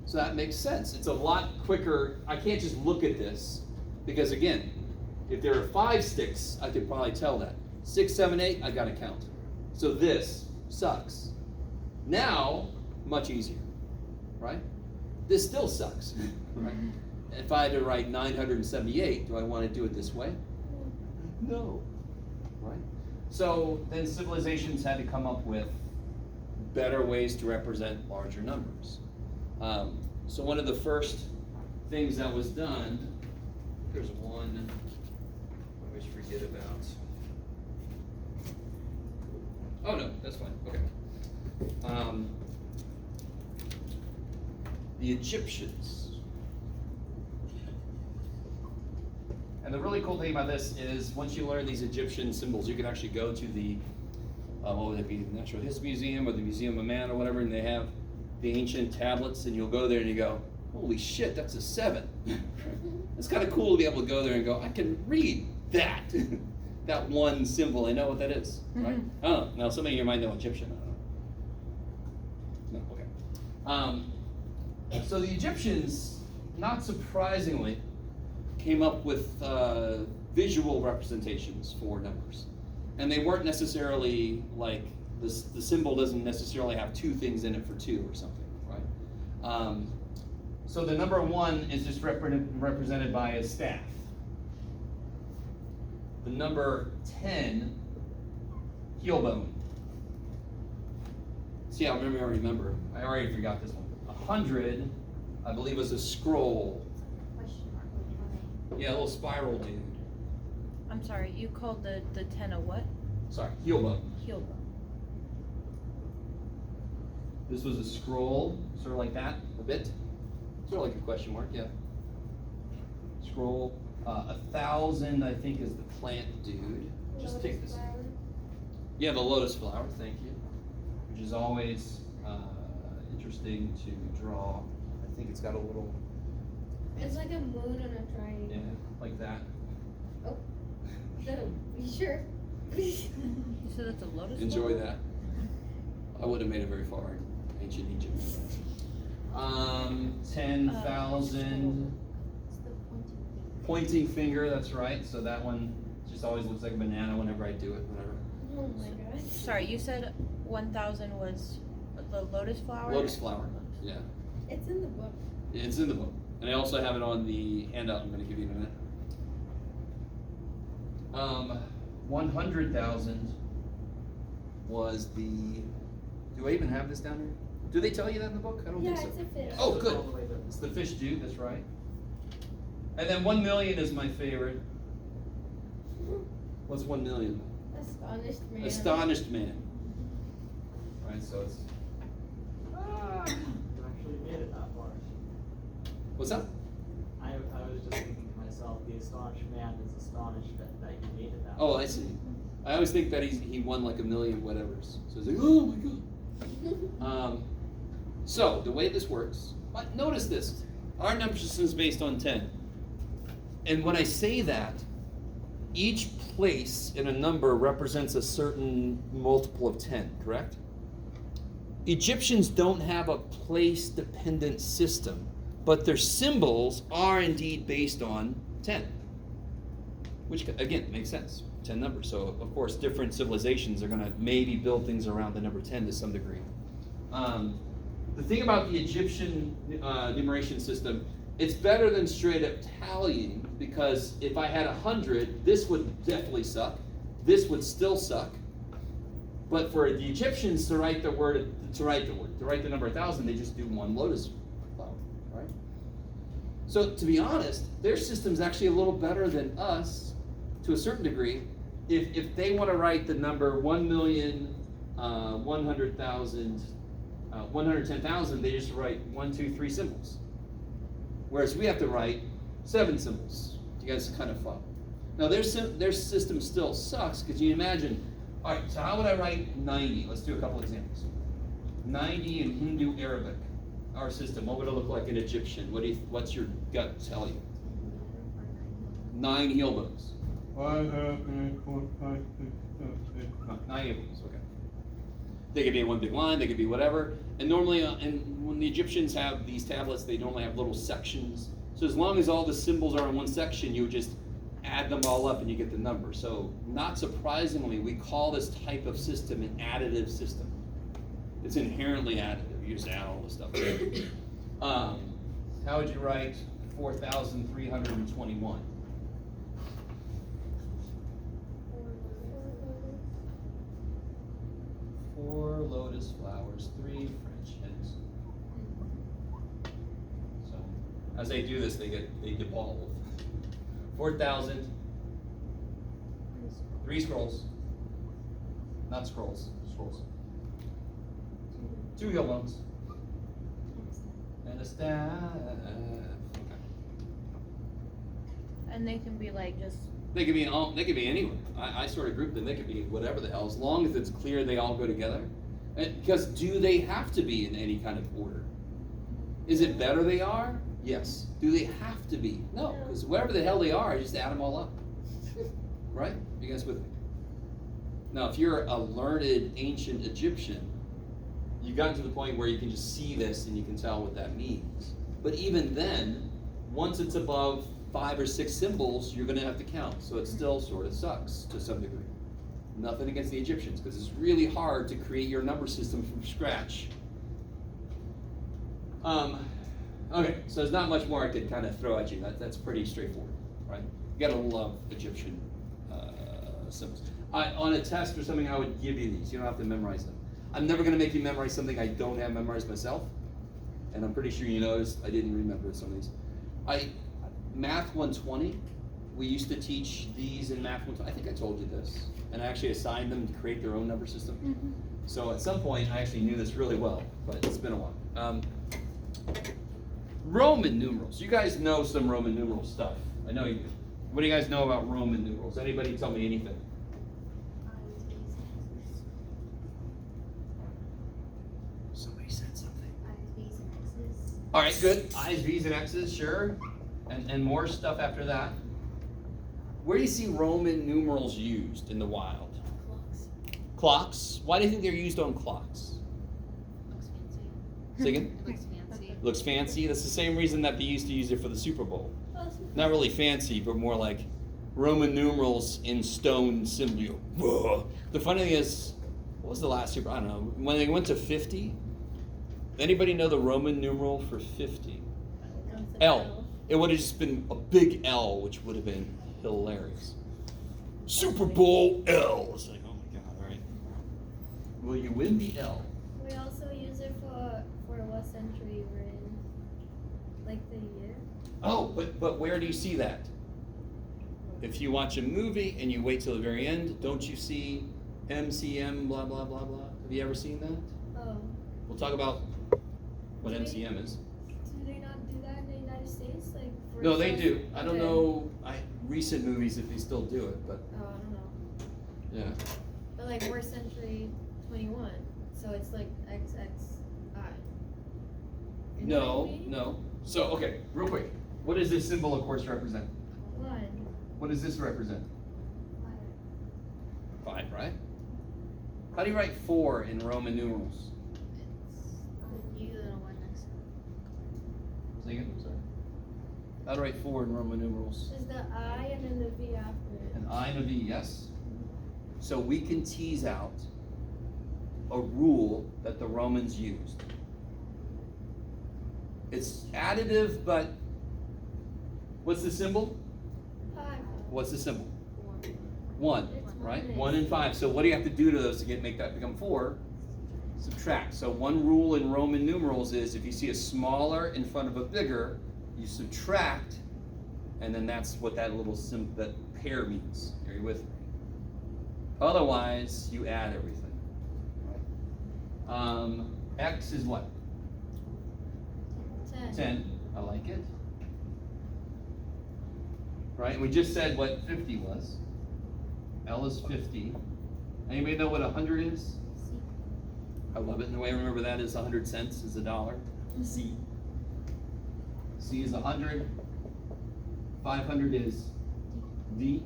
So that makes sense. It's a lot quicker. I can't just look at this, because again, if there are 5 sticks, I could probably tell that. 6, 7, 8, I gotta count. So this sucks. Now, much easier, right? This still sucks, right? If I had to write 978, do I want to do it this way? No, right? So then civilizations had to come up with better ways to represent larger numbers. So one of the first things that was done, there's one I always forget about. Oh no, that's fine, okay. The Egyptians. And the really cool thing about this is once you learn these Egyptian symbols, you can actually go to the, what would it be, the Natural History Museum or the Museum of Man or whatever, and they have the ancient tablets, and you'll go there and you go, holy shit, that's a 7. It's kind of cool to be able to go there and go, I can read that. That one symbol, I know what that is, right? Oh, now some of you might know Egyptian, I don't know. No, okay. So the Egyptians, not surprisingly, came up with visual representations for numbers. And they weren't necessarily like, the symbol doesn't necessarily have 2 things in it for 2 or something, right? So the number 1 is just represented by a staff. The number 10, heel bone. See how I remember. I already forgot this one. 100, I believe, was a scroll. Question mark, which one? Yeah, a little spiral dude. I'm sorry, you called the 10 a what? Sorry, heel bone. Heel bone. This was a scroll, sort of like that, a bit. Sort of like a question mark, yeah. Scroll. 1,000, I think, is the plant dude. Just take this. Yeah, the lotus flower, thank you. Which is always interesting to draw. I think it's got a little. It's like a moon on a triangle. Yeah, like that. Oh. No, you sure? You said that's a lotus Enjoy flower? that. I wouldn't have made it very far in ancient Egypt. 10,000. It's the pointing Pointing finger, that's right. So that one just always looks like a banana whenever I do it, whatever. Oh my god. Sorry, you said 1,000 was the lotus flower? Lotus flower, yeah. It's in the book. It's in the book. And I also have it on the handout I'm going to give you in a minute. 100,000 was the. Do I even have this down here? Do they tell you that in the book? I don't Yeah, think so. it's a fish. Oh, It's good. all the way to- It's the fish dude, that's right. And then 1 million is my favorite. What's 1 million? Astonished man. Astonished man. Right, so it's. You actually made it that far. What's up? I was just thinking to myself, the astonished man is astonished that you made it that Oh, far. I see. I always think that he won like 1 million whatevers. So it's like, oh my god. So the way this works, notice this. Our number system is based on 10. And when I say that, each place in a number represents a certain multiple of 10, correct? Egyptians don't have a place-dependent system, but their symbols are indeed based on 10. Which, again, makes sense. 10 numbers. So, of course, different civilizations are going to maybe build things around the number 10 to some degree. The thing about the Egyptian numeration system, it's better than straight up tallying, because if I had 100, this would definitely suck. This would still suck. But for the Egyptians to write the number 1,000, they just do 1 lotus flower, right? So to be honest, their system's actually a little better than us to a certain degree. If they want to write the number 110,000, they just write 1, 2, 3 symbols. Whereas we have to write 7 symbols. You guys kind of follow. Now their system still sucks, because you imagine, all right, so how would I write 90? Let's do a couple examples. 90 in Hindu Arabic, our system. What would it look like in Egyptian? What's your gut tell you? 9 heel bones. 9 heel bones, okay. They could be in one big line, they could be whatever. And normally, and when the Egyptians have these tablets, they normally have little sections. So as long as all the symbols are in one section, you would just add them all up and you get the number. So not surprisingly, we call this type of system an additive system. It's inherently additive. You just add all this stuff. How would you write 4,321? 4 lotus flowers, 3 French hens. So, as they do this, they devolve. 4,000. 3 scrolls. Not scrolls. Scrolls. 2 heel bones. And a staff. Okay. And they can be like just. They could be anywhere. I sort of group them. They could be whatever the hell, as long as it's clear they all go together. Because do they have to be in any kind of order? Is it better they are? Yes. Do they have to be? No. Because whatever the hell they are, I just add them all up. Right? You guys with me? Now, if you're a learned ancient Egyptian, you've gotten to the point where you can just see this and you can tell what that means. But even then, once it's above 5 or 6 symbols, you're going to have to count. So it still sort of sucks to some degree. Nothing against the Egyptians, because it's really hard to create your number system from scratch. Okay, so there's not much more I could kind of throw at you. That's pretty straightforward, right? You got to love Egyptian symbols. On a test or something, I would give you these. You don't have to memorize them. I'm never going to make you memorize something I don't have memorized myself. And I'm pretty sure you noticed I didn't remember some of these. Math 120, we used to teach these in Math 120. I think I told you this. And I actually assigned them to create their own number system. Mm-hmm. So at some point, I actually knew this really well, but it's been a while. Roman numerals. You guys know some Roman numeral stuff. I know you do. What do you guys know about Roman numerals? Anybody tell me anything? Somebody said something. I's, V's, and X's. All right, good. I's, V's, and X's, sure. And more stuff after that. Where do you see Roman numerals used in the wild? Clocks. Clocks. Why do you think they're used on clocks? Looks fancy. Say again? It looks fancy. Looks fancy. That's the same reason that they used to use it for the Super Bowl. Not really fancy, but more like Roman numerals in stone symbol. Whoa. The funny thing is, what was the last Super? I don't know. When they went to 50, anybody know the Roman numeral for 50? L. It would have just been a big L, which would have been hilarious. Super Bowl L. It's like, oh my god, all right. Will you win the L? We also use it for what century we're in. Like the year. Oh, but where do you see that? If you watch a movie and you wait till the very end, don't you see MCM blah blah blah blah? Have you ever seen that? Oh. We'll talk about what Do they- MCM is. Do they not do that in the United States? Like for No, they some- do. I don't okay. know recent movies if they still do it, but Oh, I don't know. yeah. But like we're century 21, so it's like XXI. You know what I No, mean? no. So okay, real quick. What does this symbol, of course, represent? One. What does this represent? 5, right? How do you write 4 in Roman numerals? You and a one next to it. Say again, I'm sorry. How to write 4 in Roman numerals? Is the I and then the V after it. An I and a V, yes? So we can tease out a rule that the Romans used. It's additive, but what's the symbol? 5. What's the symbol? 1, It's right? minus. 1 and 5. So what do you have to do to those to make that become 4? Subtract. So one rule in Roman numerals is if you see a smaller in front of a bigger, you subtract, and then that's what that little that pair means. Are you with me? Otherwise, you add everything. X is what? 10. I like it. Right? And we just said what 50 was. L is 50. Anybody know what 100 is? I love it. And the way I remember that is 100 cents is $1. C. C is 100. 500 is D.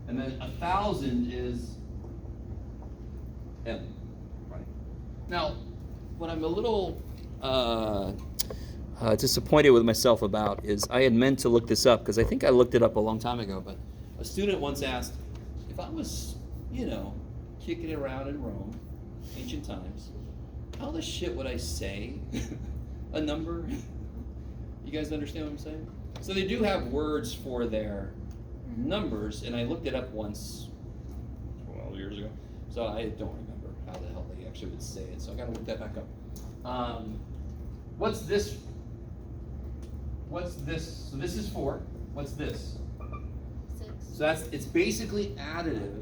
And then 1,000 is M. Right? Now, what I'm a little disappointed with myself about is I had meant to look this up because I think I looked it up a long time ago, but a student once asked, if I was, kicking it around in Rome, ancient times, how the shit would I say a number? You guys understand what I'm saying? So they do have words for their numbers, and I looked it up once 12 years ago, so I don't remember how the hell they actually would say it, so I gotta look that back up. What's this? What's this? So this is 4. What's this? 6. So it's basically additive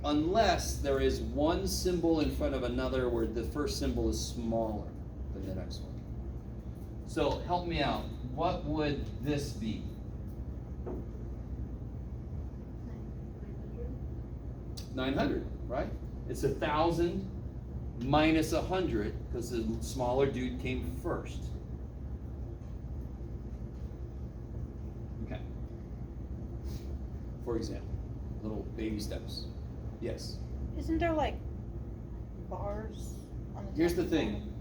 unless there is one symbol in front of another where the first symbol is smaller than the next one. So help me out. What would this be? 900, right? It's 1,000 minus 100 because the smaller dude came first. Okay. For example, little baby steps. Yes. Isn't there like bars on the Here's top the thing.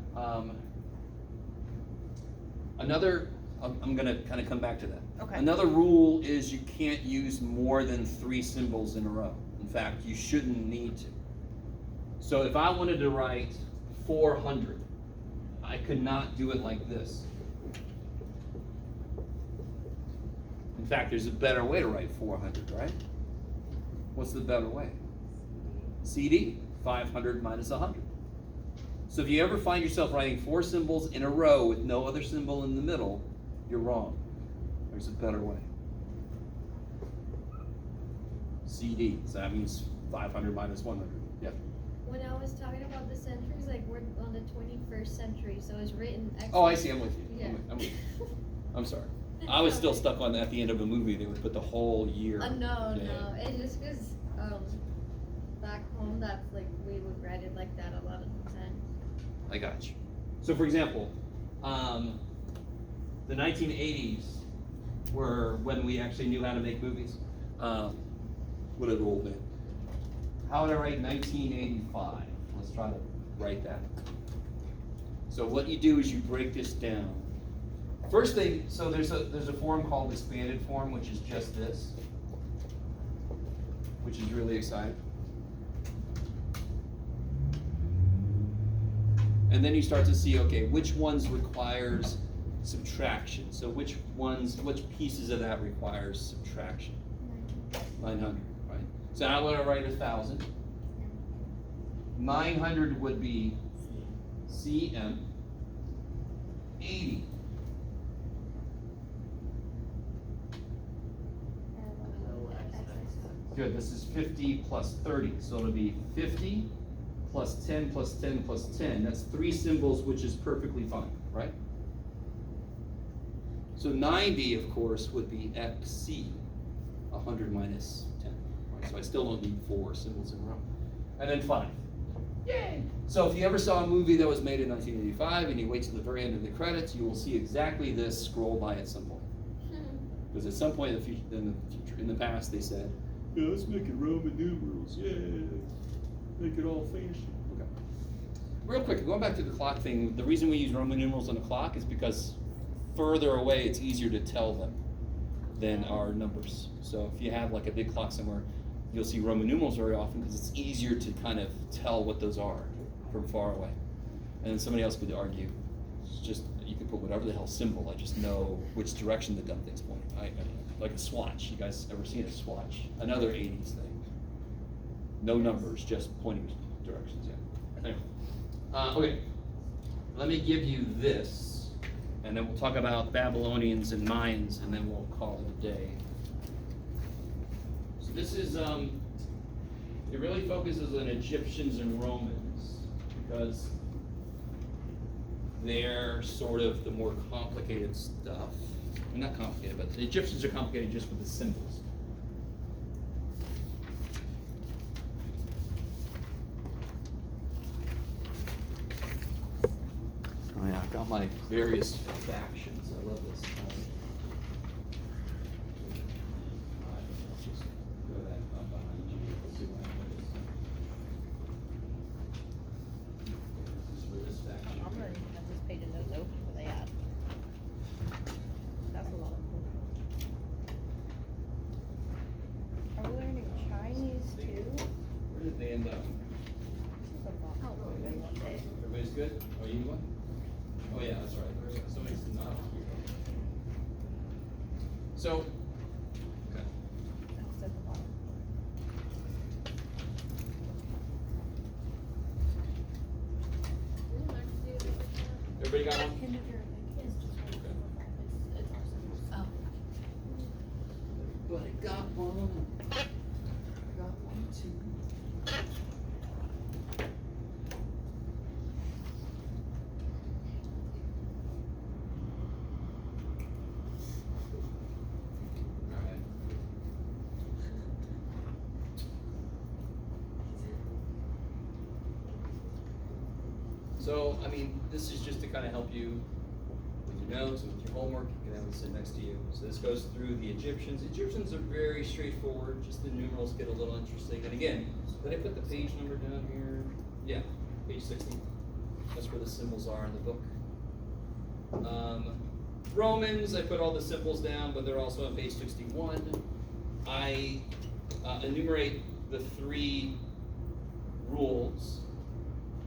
I'm gonna kind of come back to that. Okay. Another rule is you can't use more than 3 symbols in a row. In fact, you shouldn't need to. So if I wanted to write 400, I could not do it like this. In fact, there's a better way to write 400, right? What's the better way? CD, 500 minus 100. So if you ever find yourself writing 4 symbols in a row with no other symbol in the middle, you're wrong. There's a better way. CD, so that means 500 minus 100. Yep. When I was talking about the centuries, like we're on the 21st century, so it's written X. Oh, I see. I'm with you. Yeah. I'm with you. I'm sorry. I was still stuck on at the end of a movie. They would put the whole year. No, Yeah. no. It's just because back home, that's like we would write it like that a lot of the time. I got you. So, for example, the 1980s were when we actually knew how to make movies. What an old man. How would I write 1985? Let's try to write that. So what you do is you break this down. First thing, so there's a form called expanded form, which is just this, which is really exciting. And then you start to see, okay, which ones requires subtraction? So which pieces of that requires subtraction? 900, right? So now when I write 1,000, 900 would be CM, 80. Good, this is 50 plus 30, so it'll be 50 plus 10 plus 10 plus 10. That's 3 symbols, which is perfectly fine, right? So 90, of course, would be XC, 100 minus 10. Right? So I still don't need 4 symbols in a row. And then 5. Yay! So if you ever saw a movie that was made in 1985 and you wait till the very end of the credits, you will see exactly this scroll by at some point. Because at some point in the past, they said, yeah, let's make it Roman numerals, yeah, make it all fancy. Okay. Real quick, going back to the clock thing, the reason we use Roman numerals on the clock is because further away, it's easier to tell them than our numbers. So if you have like a big clock somewhere, you'll see Roman numerals very often because it's easier to kind of tell what those are from far away. And then somebody else could argue, it's just, you can put whatever the hell symbol, I just know which direction the dumb thing's pointing. Like a swatch. You guys ever seen a swatch? Another 80s thing. No numbers, just pointing directions, yeah. Anyway. Okay, let me give you this, and then we'll talk about Babylonians and Mayans, and then we'll call it a day. So this is, it really focuses on Egyptians and Romans, because they're sort of the more complicated stuff. Well, not complicated, but the Egyptians are complicated just with the symbols. Oh yeah, I've got my various factions. I love this. Just go that up behind you. Let's see what happens. This is for this faction. I'm gonna have this page of notes open for they add. That's a lot of cool. Are we learning Chinese too? Where did they end up? This is a lot. Oh, one day. Everybody's good? Oh, you one? Oh yeah, that's right. Somebody's not here. So, okay. That's at the bottom. Everybody got one? Everybody got one. Got one too. Alright. So, I mean, this is just to kind of help you with your notes and with your homework. You can have it sit next to you. So this goes through the Egyptians. Egyptians are very straightforward, just the numerals get a little interesting. And again, did I put the page number down here? Yeah, page 60. That's where the symbols are in the book. Romans, I put all the symbols down, but they're also on page 61. I enumerate the 3 rules.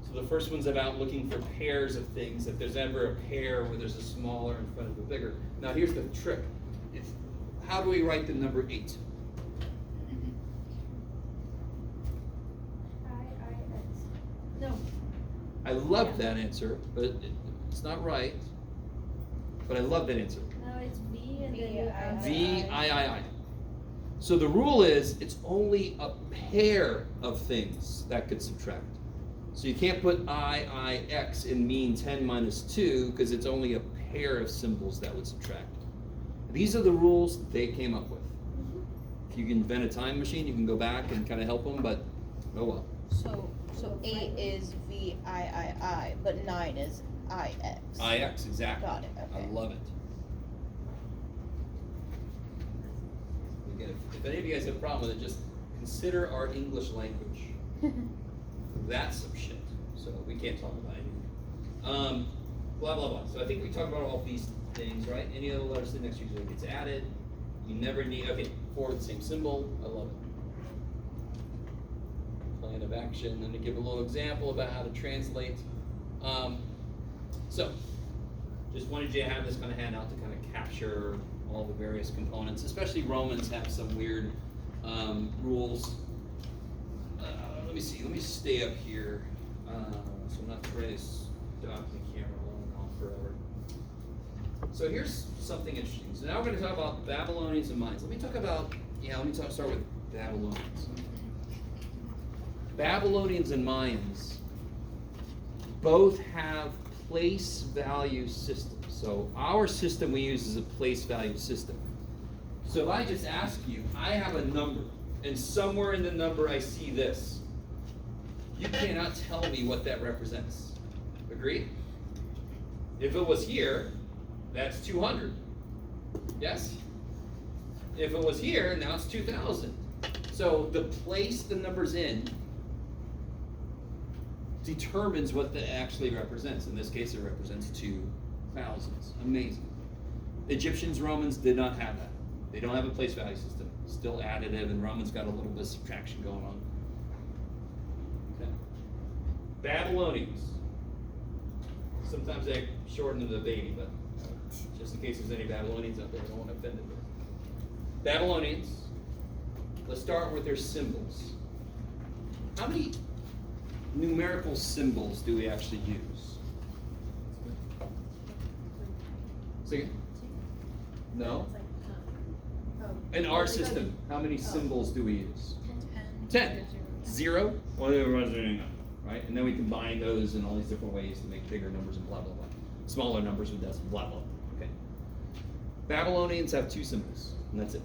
So the first one's about looking for pairs of things. If there's ever a pair where there's a smaller in front of a bigger. Now here's the trick. How do we write the number 8? No. I love that answer, but it's not right. But I love that answer. No, it's V and then V-I-I. V-I-I-I. So the rule is it's only a pair of things that could subtract. So you can't put I-I-X in mean 10 minus 2 because it's only a pair of symbols that would subtract. These are the rules they came up with. If you can invent a time machine, you can go back and kind of help them, but oh well. So 8 is VIII, but 9 is IX. IX, exactly. Got it, okay. I love it. Again, if any of you guys have a problem with it, just consider our English language. That's some shit. So we can't talk about it. Blah, blah, blah. So I think we talked about all these things, right? Any other letters sit next to each other gets added. You never need, okay, 4 with the same symbol. I love it. Plan of action. Then to give a little example about how to translate. So, just wanted you to have this kind of handout to kind of capture all the various components. Especially Romans have some weird rules. Let me see. Let me stay up here, so I'm not trying to stop the camera long and on forever. So here's something interesting. So now we're going to talk about Babylonians and Mayans. Let me start with Babylonians. Babylonians and Mayans both have place value systems. So our system we use is a place value system. So if I just ask you, I have a number, and somewhere in the number I see this, you cannot tell me what that represents. Agreed? If it was here, that's 200. Yes? If it was here, now it's 2,000. So the place the number's in determines what that actually represents. In this case, it represents 2,000. Amazing. Egyptians, Romans did not have that. They don't have a place value system. Still additive, and Romans got a little bit of subtraction going on. Okay. Babylonians. Sometimes they shorten the baby, but just in case there's any Babylonians out there, I don't want to offend them. Babylonians, let's start with their symbols. How many numerical symbols do we actually use? Say again? No? In our system, how many symbols do we use? 10. 0. Right? And then we combine those in all these different ways to make bigger numbers and blah, blah, blah. Smaller numbers with decimals, blah, blah. Okay. Babylonians have 2 symbols, and that's it.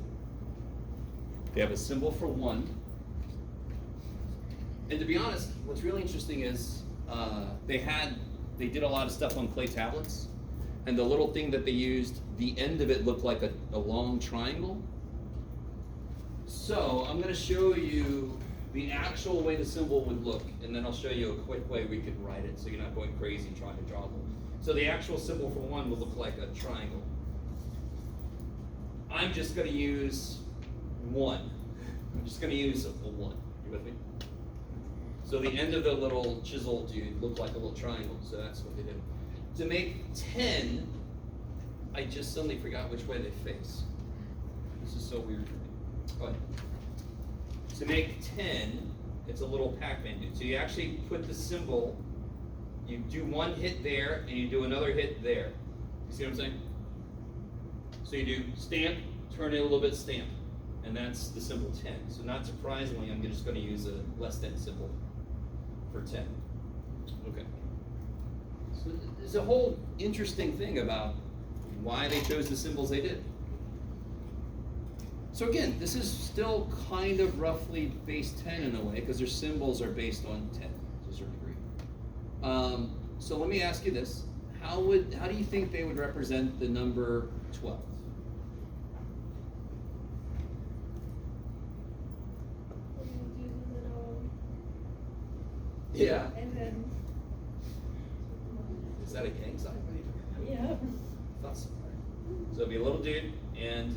They have a symbol for 1. And to be honest, what's really interesting is they did a lot of stuff on clay tablets, and the little thing that they used, the end of it looked like a long triangle. So I'm going to show you the actual way the symbol would look, and then I'll show you a quick way we could write it so you're not going crazy trying to draw them. So the actual symbol for 1 would look like a triangle. I'm just going to use 1. I'm just going to use a 1. You with me? So the end of the little chisel dude looked like a little triangle, so that's what they did. To make 10, I just suddenly forgot which way they face. This is so weird for me. Go ahead. To make 10, it's a little Pac-Man dude. So you actually put the symbol, you do 1 hit there, and you do another hit there. You see what I'm saying? So you do stamp, turn it a little bit, stamp. And that's the symbol 10. So not surprisingly, I'm just going to use a less than symbol for 10. Okay. So there's a whole interesting thing about why they chose the symbols they did. So again, this is still kind of roughly base 10 in a way, because their symbols are based on 10 to a certain degree. So let me ask you this. How do you think they would represent the number 12? Yeah. And then, Is that a gang sign? yeah. Thought so. So it'd be a little dude and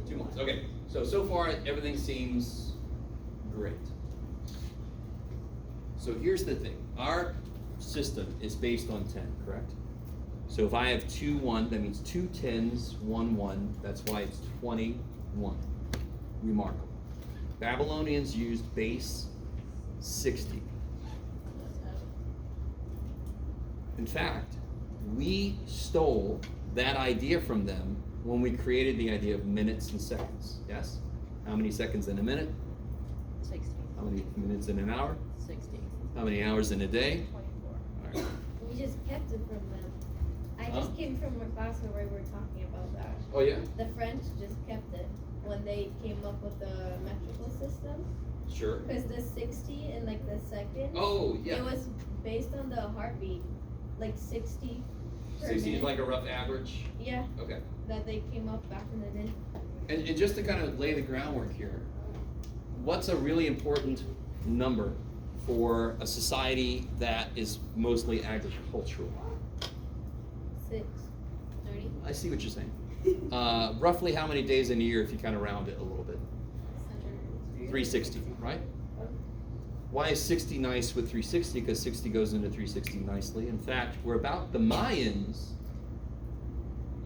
2 months. Okay. So far everything seems great. So here's the thing. Our system is based on 10, correct? So if I have 2 1, that means 2 10s, 1 1. That's why it's 21. Remarkable. Babylonians used base 60. In fact, we stole that idea from them when we created the idea of minutes and seconds. Yes? How many seconds in a minute? 60. How many minutes in an hour? 60. How many hours in a day? 24. All right. We just kept it from them. I just came from a class where we were talking about that. Oh yeah? The French just kept it when they came up with the metrical system. Sure. Because the 60 and like the seconds, Oh yeah. it was based on the heartbeat, like 60 per 60 is minute. like a rough average. Yeah, Okay. that they came up back in the day. And just to kind of lay the groundwork here, what's a really important number for a society that is mostly agricultural? 6. 30. I see what you're saying. Roughly how many days in a year if you kind of round it a little bit? 360, right? Why is 60 nice with 360? Because 60 goes into 360 nicely. In fact, the Mayans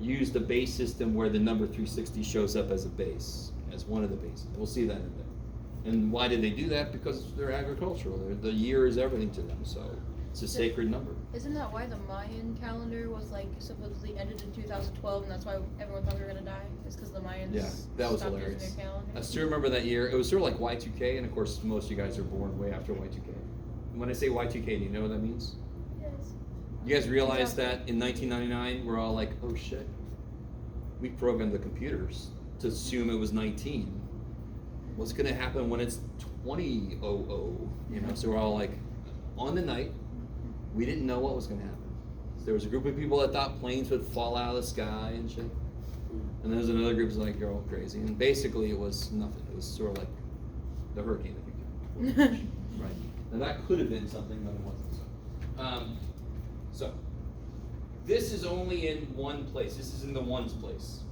used a base system where the number 360 shows up as a base, as one of the bases. We'll see that in a bit. And why did they do that? Because they're agricultural. The year is everything to them. So It's a sacred number. Isn't that why the Mayan calendar was like supposedly ended in 2012, and that's why everyone thought we were gonna die? It's because the Mayans Yeah, that was stopped using hilarious. their calendar. I still remember that year. It was sort of like Y2K, and of course, most of you guys are born way after Y2K. And when I say Y2K, do you know what that means? Yes. You guys realize that in 1999, we're all like, oh shit. We programmed the computers to assume it was 19. What's going to happen when it's 2000? You know, so we're all like, on the night, we didn't know what was going to happen. So there was a group of people that thought planes would fall out of the sky and shit. And there was another group that was like, you're all crazy. And basically it was nothing. It was sort of like the hurricane that we did. Right. Now that could have been something, but it wasn't. So, this is only in one place. This is in the ones place.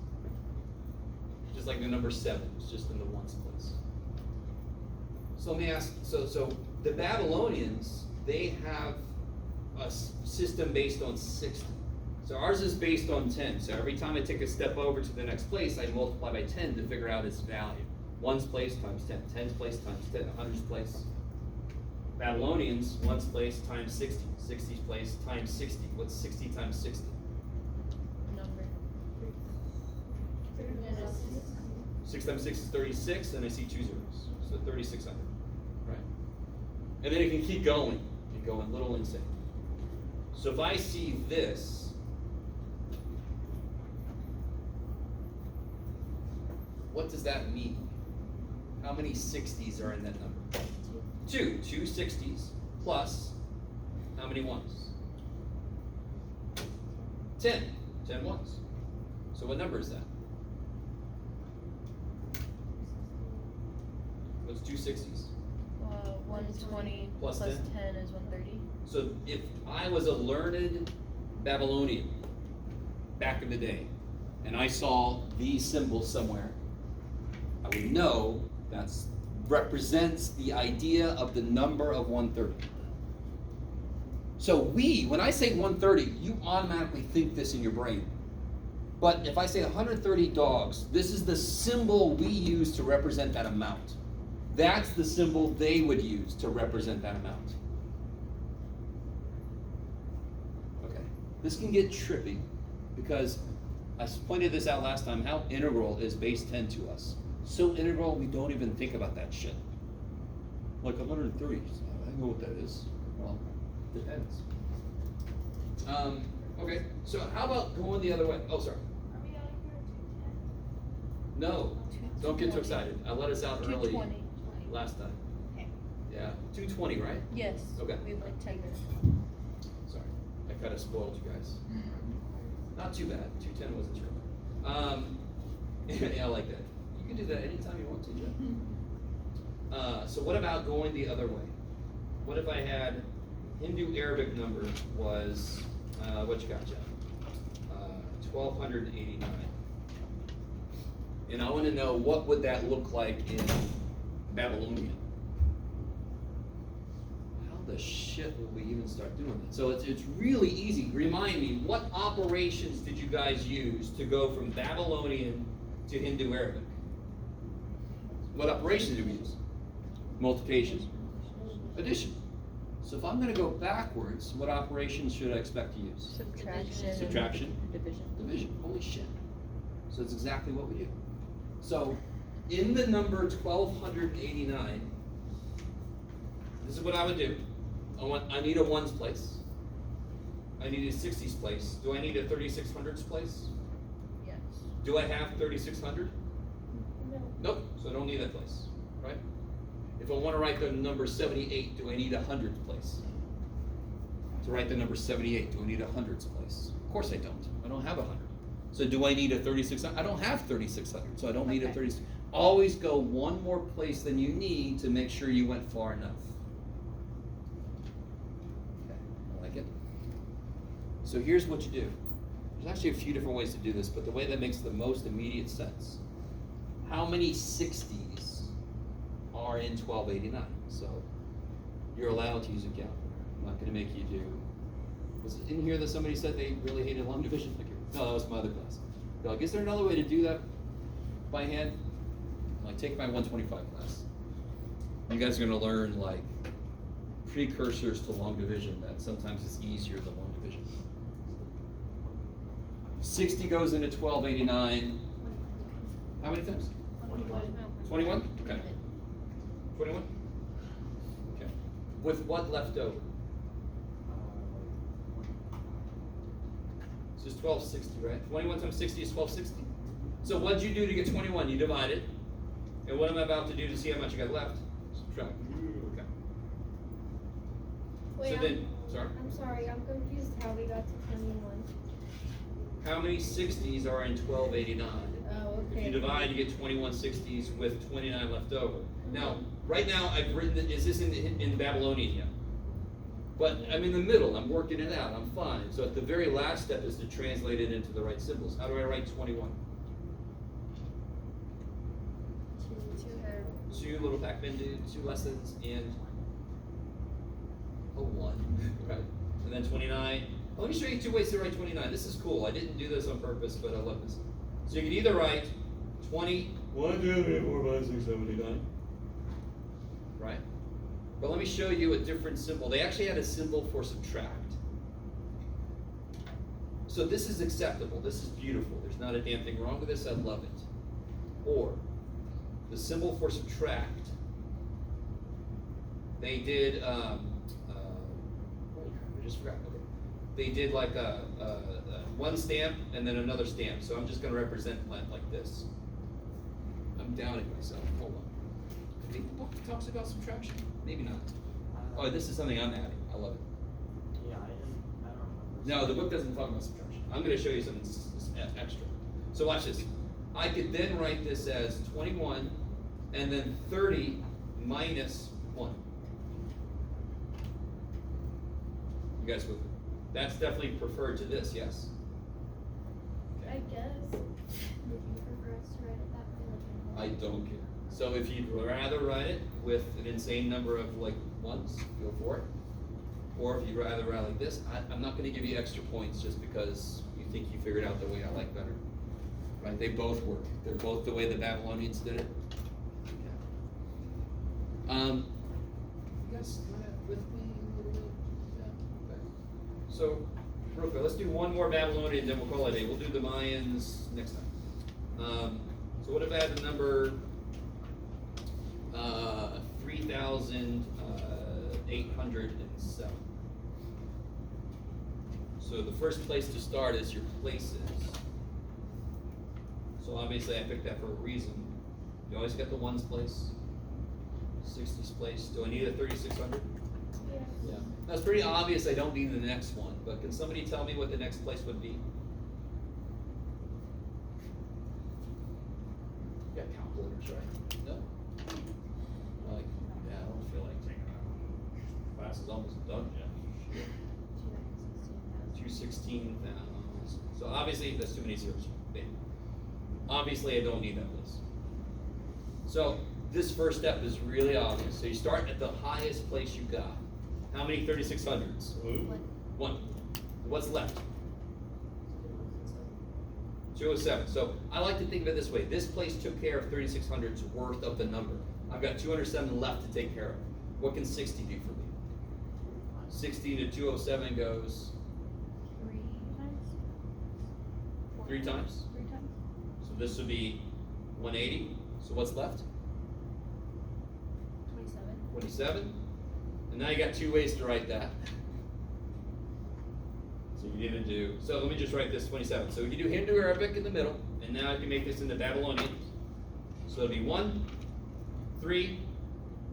Just like the number 7, it's just in the ones place. So let me ask, so the Babylonians, they have a system based on 60. So ours is based on 10. So every time I take a step over to the next place, I multiply by 10 to figure out its value. Ones place times 10, tens place times 10, hundreds place. Babylonians, ones place times 60, 60's place times 60. What's 60 times 60? Number. 6 times 6 is 36, and I see 2 zeros. So 3,600, right? And then it can keep going a little insane. So if I see this, what does that mean? How many 60s are in that number? 2 60s plus how many ones? 10 ones. So what number is that? What's 2 60s? 120 Plus plus 10? 10 is 130. So if I was a learned Babylonian back in the day, and I saw these symbols somewhere, I would know that represents the idea of the number of 130. So when I say 130, you automatically think this in your brain. But if I say 130 dogs, this is the symbol we use to represent that amount. That's the symbol they would use to represent that amount. Okay, this can get trippy because I pointed this out last time, how integral is base 10 to us. So integral, we don't even think about that shit. Like 130, I know what that is. Well, depends. Okay, so how about going the other way? Oh, sorry. Are we out of here at 210? No, don't get too excited. I let us out early 220. last time. Okay. Yeah, 220, right? Yes. Okay. We have like 10 minutes. Sorry, I kind of spoiled you guys. Not too bad. 210 wasn't true. Yeah, I like that. You can do that anytime you want to, Jeff. So what about going the other way? What if I had Hindu Arabic number was what you got, Jeff? 1289. And I want to know what would that look like in Babylonian. How the shit will we even start doing that? So it's really easy. Remind me, what operations did you guys use to go from Babylonian to Hindu Arabic? What operations did we use? Multiplication. Addition. So if I'm going to go backwards, what operations should I expect to use? Subtraction. Subtraction. Division. Division. Holy shit. So that's exactly what we do. So in the number 1289, this is what I would do. I need a ones place. I need a 60s place. Do I need a 3600s place? Yes. Do I have 3600? No. Nope, so I don't need that place, right? If I want to write the number 78, do I need a hundredths place? To write the number 78, do I need a hundredths place? Of course I don't. I don't have 100. So do I need a 3600? I don't have 3600, so I don't need a 36. Always go one more place than you need to make sure you went far enough. Okay, I like it. So here's what you do. There's actually a few different ways to do this, but the way that makes the most immediate sense. How many 60s are in 1289? So you're allowed to use a calculator. I'm not going to make you do. Was it in here that somebody said they really hated long division? No, that was my other class. They're like, is there another way to do that by hand? I'm like, take my 125 class. You guys are going to learn like precursors to long division, that sometimes it's easier than long division. 60 goes into 1289. How many times? 21? Okay. 21? Okay. With what left over? So it's 1260, right? 21 times 60 is 1260. So what did you do to get 21? You divided. And what am I about to do to see how much you got left? Subtract. Okay. Wait, So then, sorry? I'm sorry, I'm confused how we got to 21. How many 60s are in 1289? Oh, If okay. you divide, you get 21 60s with 29 left over. Now, right now, I've written it, is this in Babylonian yet? But I'm in the middle, I'm working it out, I'm fine. So at the very last step is to translate it into the right symbols. How do I write 21? Two little Pac-Man dudes, 2 lessons, and a 1, right? And then 29. Let me show you 2 ways to write 29. This is cool. I didn't do this on purpose, but I love this. So you can either write 20, 1, 2, 3, 4, 5, 6, 7, 8, 9. Right? But let me show you a different symbol. They actually had a symbol for subtract. So this is acceptable. This is beautiful. There's not a damn thing wrong with this. I love it. Or the symbol for subtract, they did, I just forgot. Okay. They did like a one stamp and then another stamp. So I'm just going to represent like this. I'm doubting myself. Hold on. I think the book talks about subtraction. Maybe not. Oh, this is something I'm adding. I love it. Yeah, I don't remember. No, the book doesn't talk about subtraction. I'm going to show you something extra. So watch this. I could then write this as 21 and then 30 minus 1. You guys with me? That's definitely preferred to this, yes? I guess. Would you prefer us to write it that way? I don't care. So if you'd rather write it with an insane number of like ones, go for it. Or if you'd rather write like this, I'm not going to give you extra points just because you think you figured out the way I like better. Right? They both work. They're both the way the Babylonians did it. You guys with me a little bit? Yeah. Okay. So, real quick, let's do one more Babylonian, then we'll call it a day. We'll do the Mayans next time. So what about the number 3,807? So the first place to start is your places. So obviously I picked that for a reason. You always get the ones place, 60s place. Do I need a 3,600? Yes. Yeah. That's pretty obvious I don't need the next one, but can somebody tell me what the next place would be? Yeah, calculators, right? No? Like, yeah, I don't feel like taking that. Class is almost done yet. 216,000. So obviously that's too many zeros. Maybe. Obviously I don't need that list. So this first step is really obvious. So you start at the highest place you got. How many 3600s? 1. What's left? 207. So I like to think of it this way. This place took care of 3600's worth of the number. I've got 207 left to take care of. What can 60 do for me? 60 to 207 goes 3 times. 3 times. So this would be 180. So what's left? 27. 27. And now you got 2 ways to write that. So you can either do, so let me just write this 27. So we can do Hindu Arabic in the middle, and now I can make this into Babylonian. So it'll be 1, 3,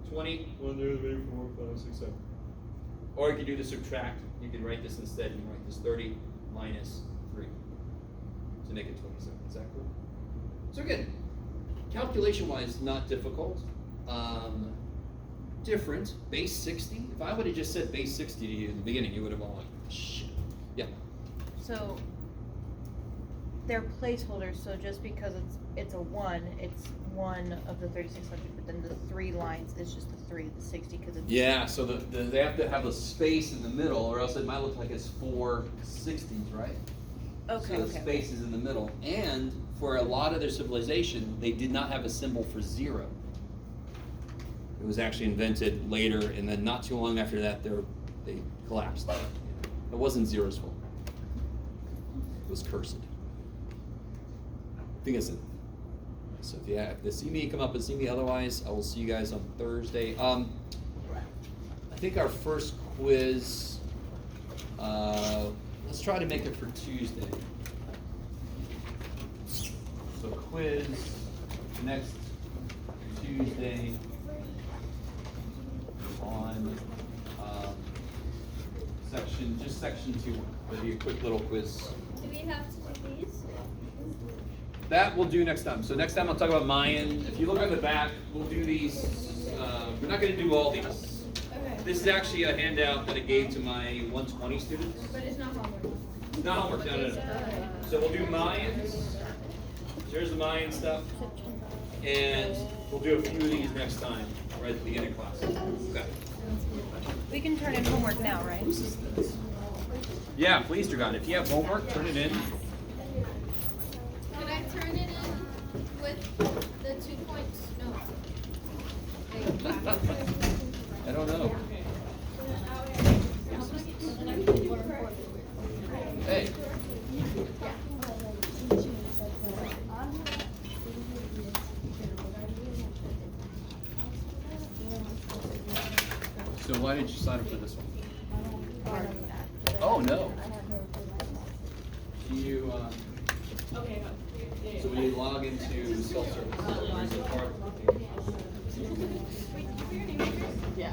20, 1, 2, 3, 4, 5, 6, 7. Or you can do the subtract. You can write this instead. You can write this 30 minus 3 to make it 27. Is that cool? So again, calculation-wise, not difficult. Different. Base 60. If I would have just said base 60 to you in the beginning, you would have all like, shit. Yeah. So they're placeholders, so just because it's a 1, it's 1 of the 3600, but then the 3 lines is just the 3 of the 60 because it's Yeah, so they have to have a space in the middle, or else it might look like it's 4 60s, right? okay. So the space is in the middle. And for a lot of their civilization, they did not have a symbol for 0. It was actually invented later, and then not too long after that, they collapsed. It wasn't Xero's fault. It was cursed. I think it's in. So if you see me, come up and see me. Otherwise, I will see you guys on Thursday. I think our first quiz, let's try to make it for Tuesday. So quiz next Tuesday on section 2. It'll be a quick little quiz. Do we have to do these? That we'll do next time. So next time I'll talk about Mayan. If you look on the back, we'll do these. We're not going to do all these. Okay. This is actually a handout that I gave to my 120 students. But it's not homework. Not homework, no. So we'll do Mayans. There's the Mayan stuff. And we'll do a few of these next time, right at the beginning of class. Okay. We can turn in homework now, right? Yeah, please, Dragon. If you have homework, turn it in. Can I turn it in with the 2 points? No. I don't know. Hey. So why did you sign up for this one? Oh, no. Do you, Okay, so when you log into self-service, or is it part of the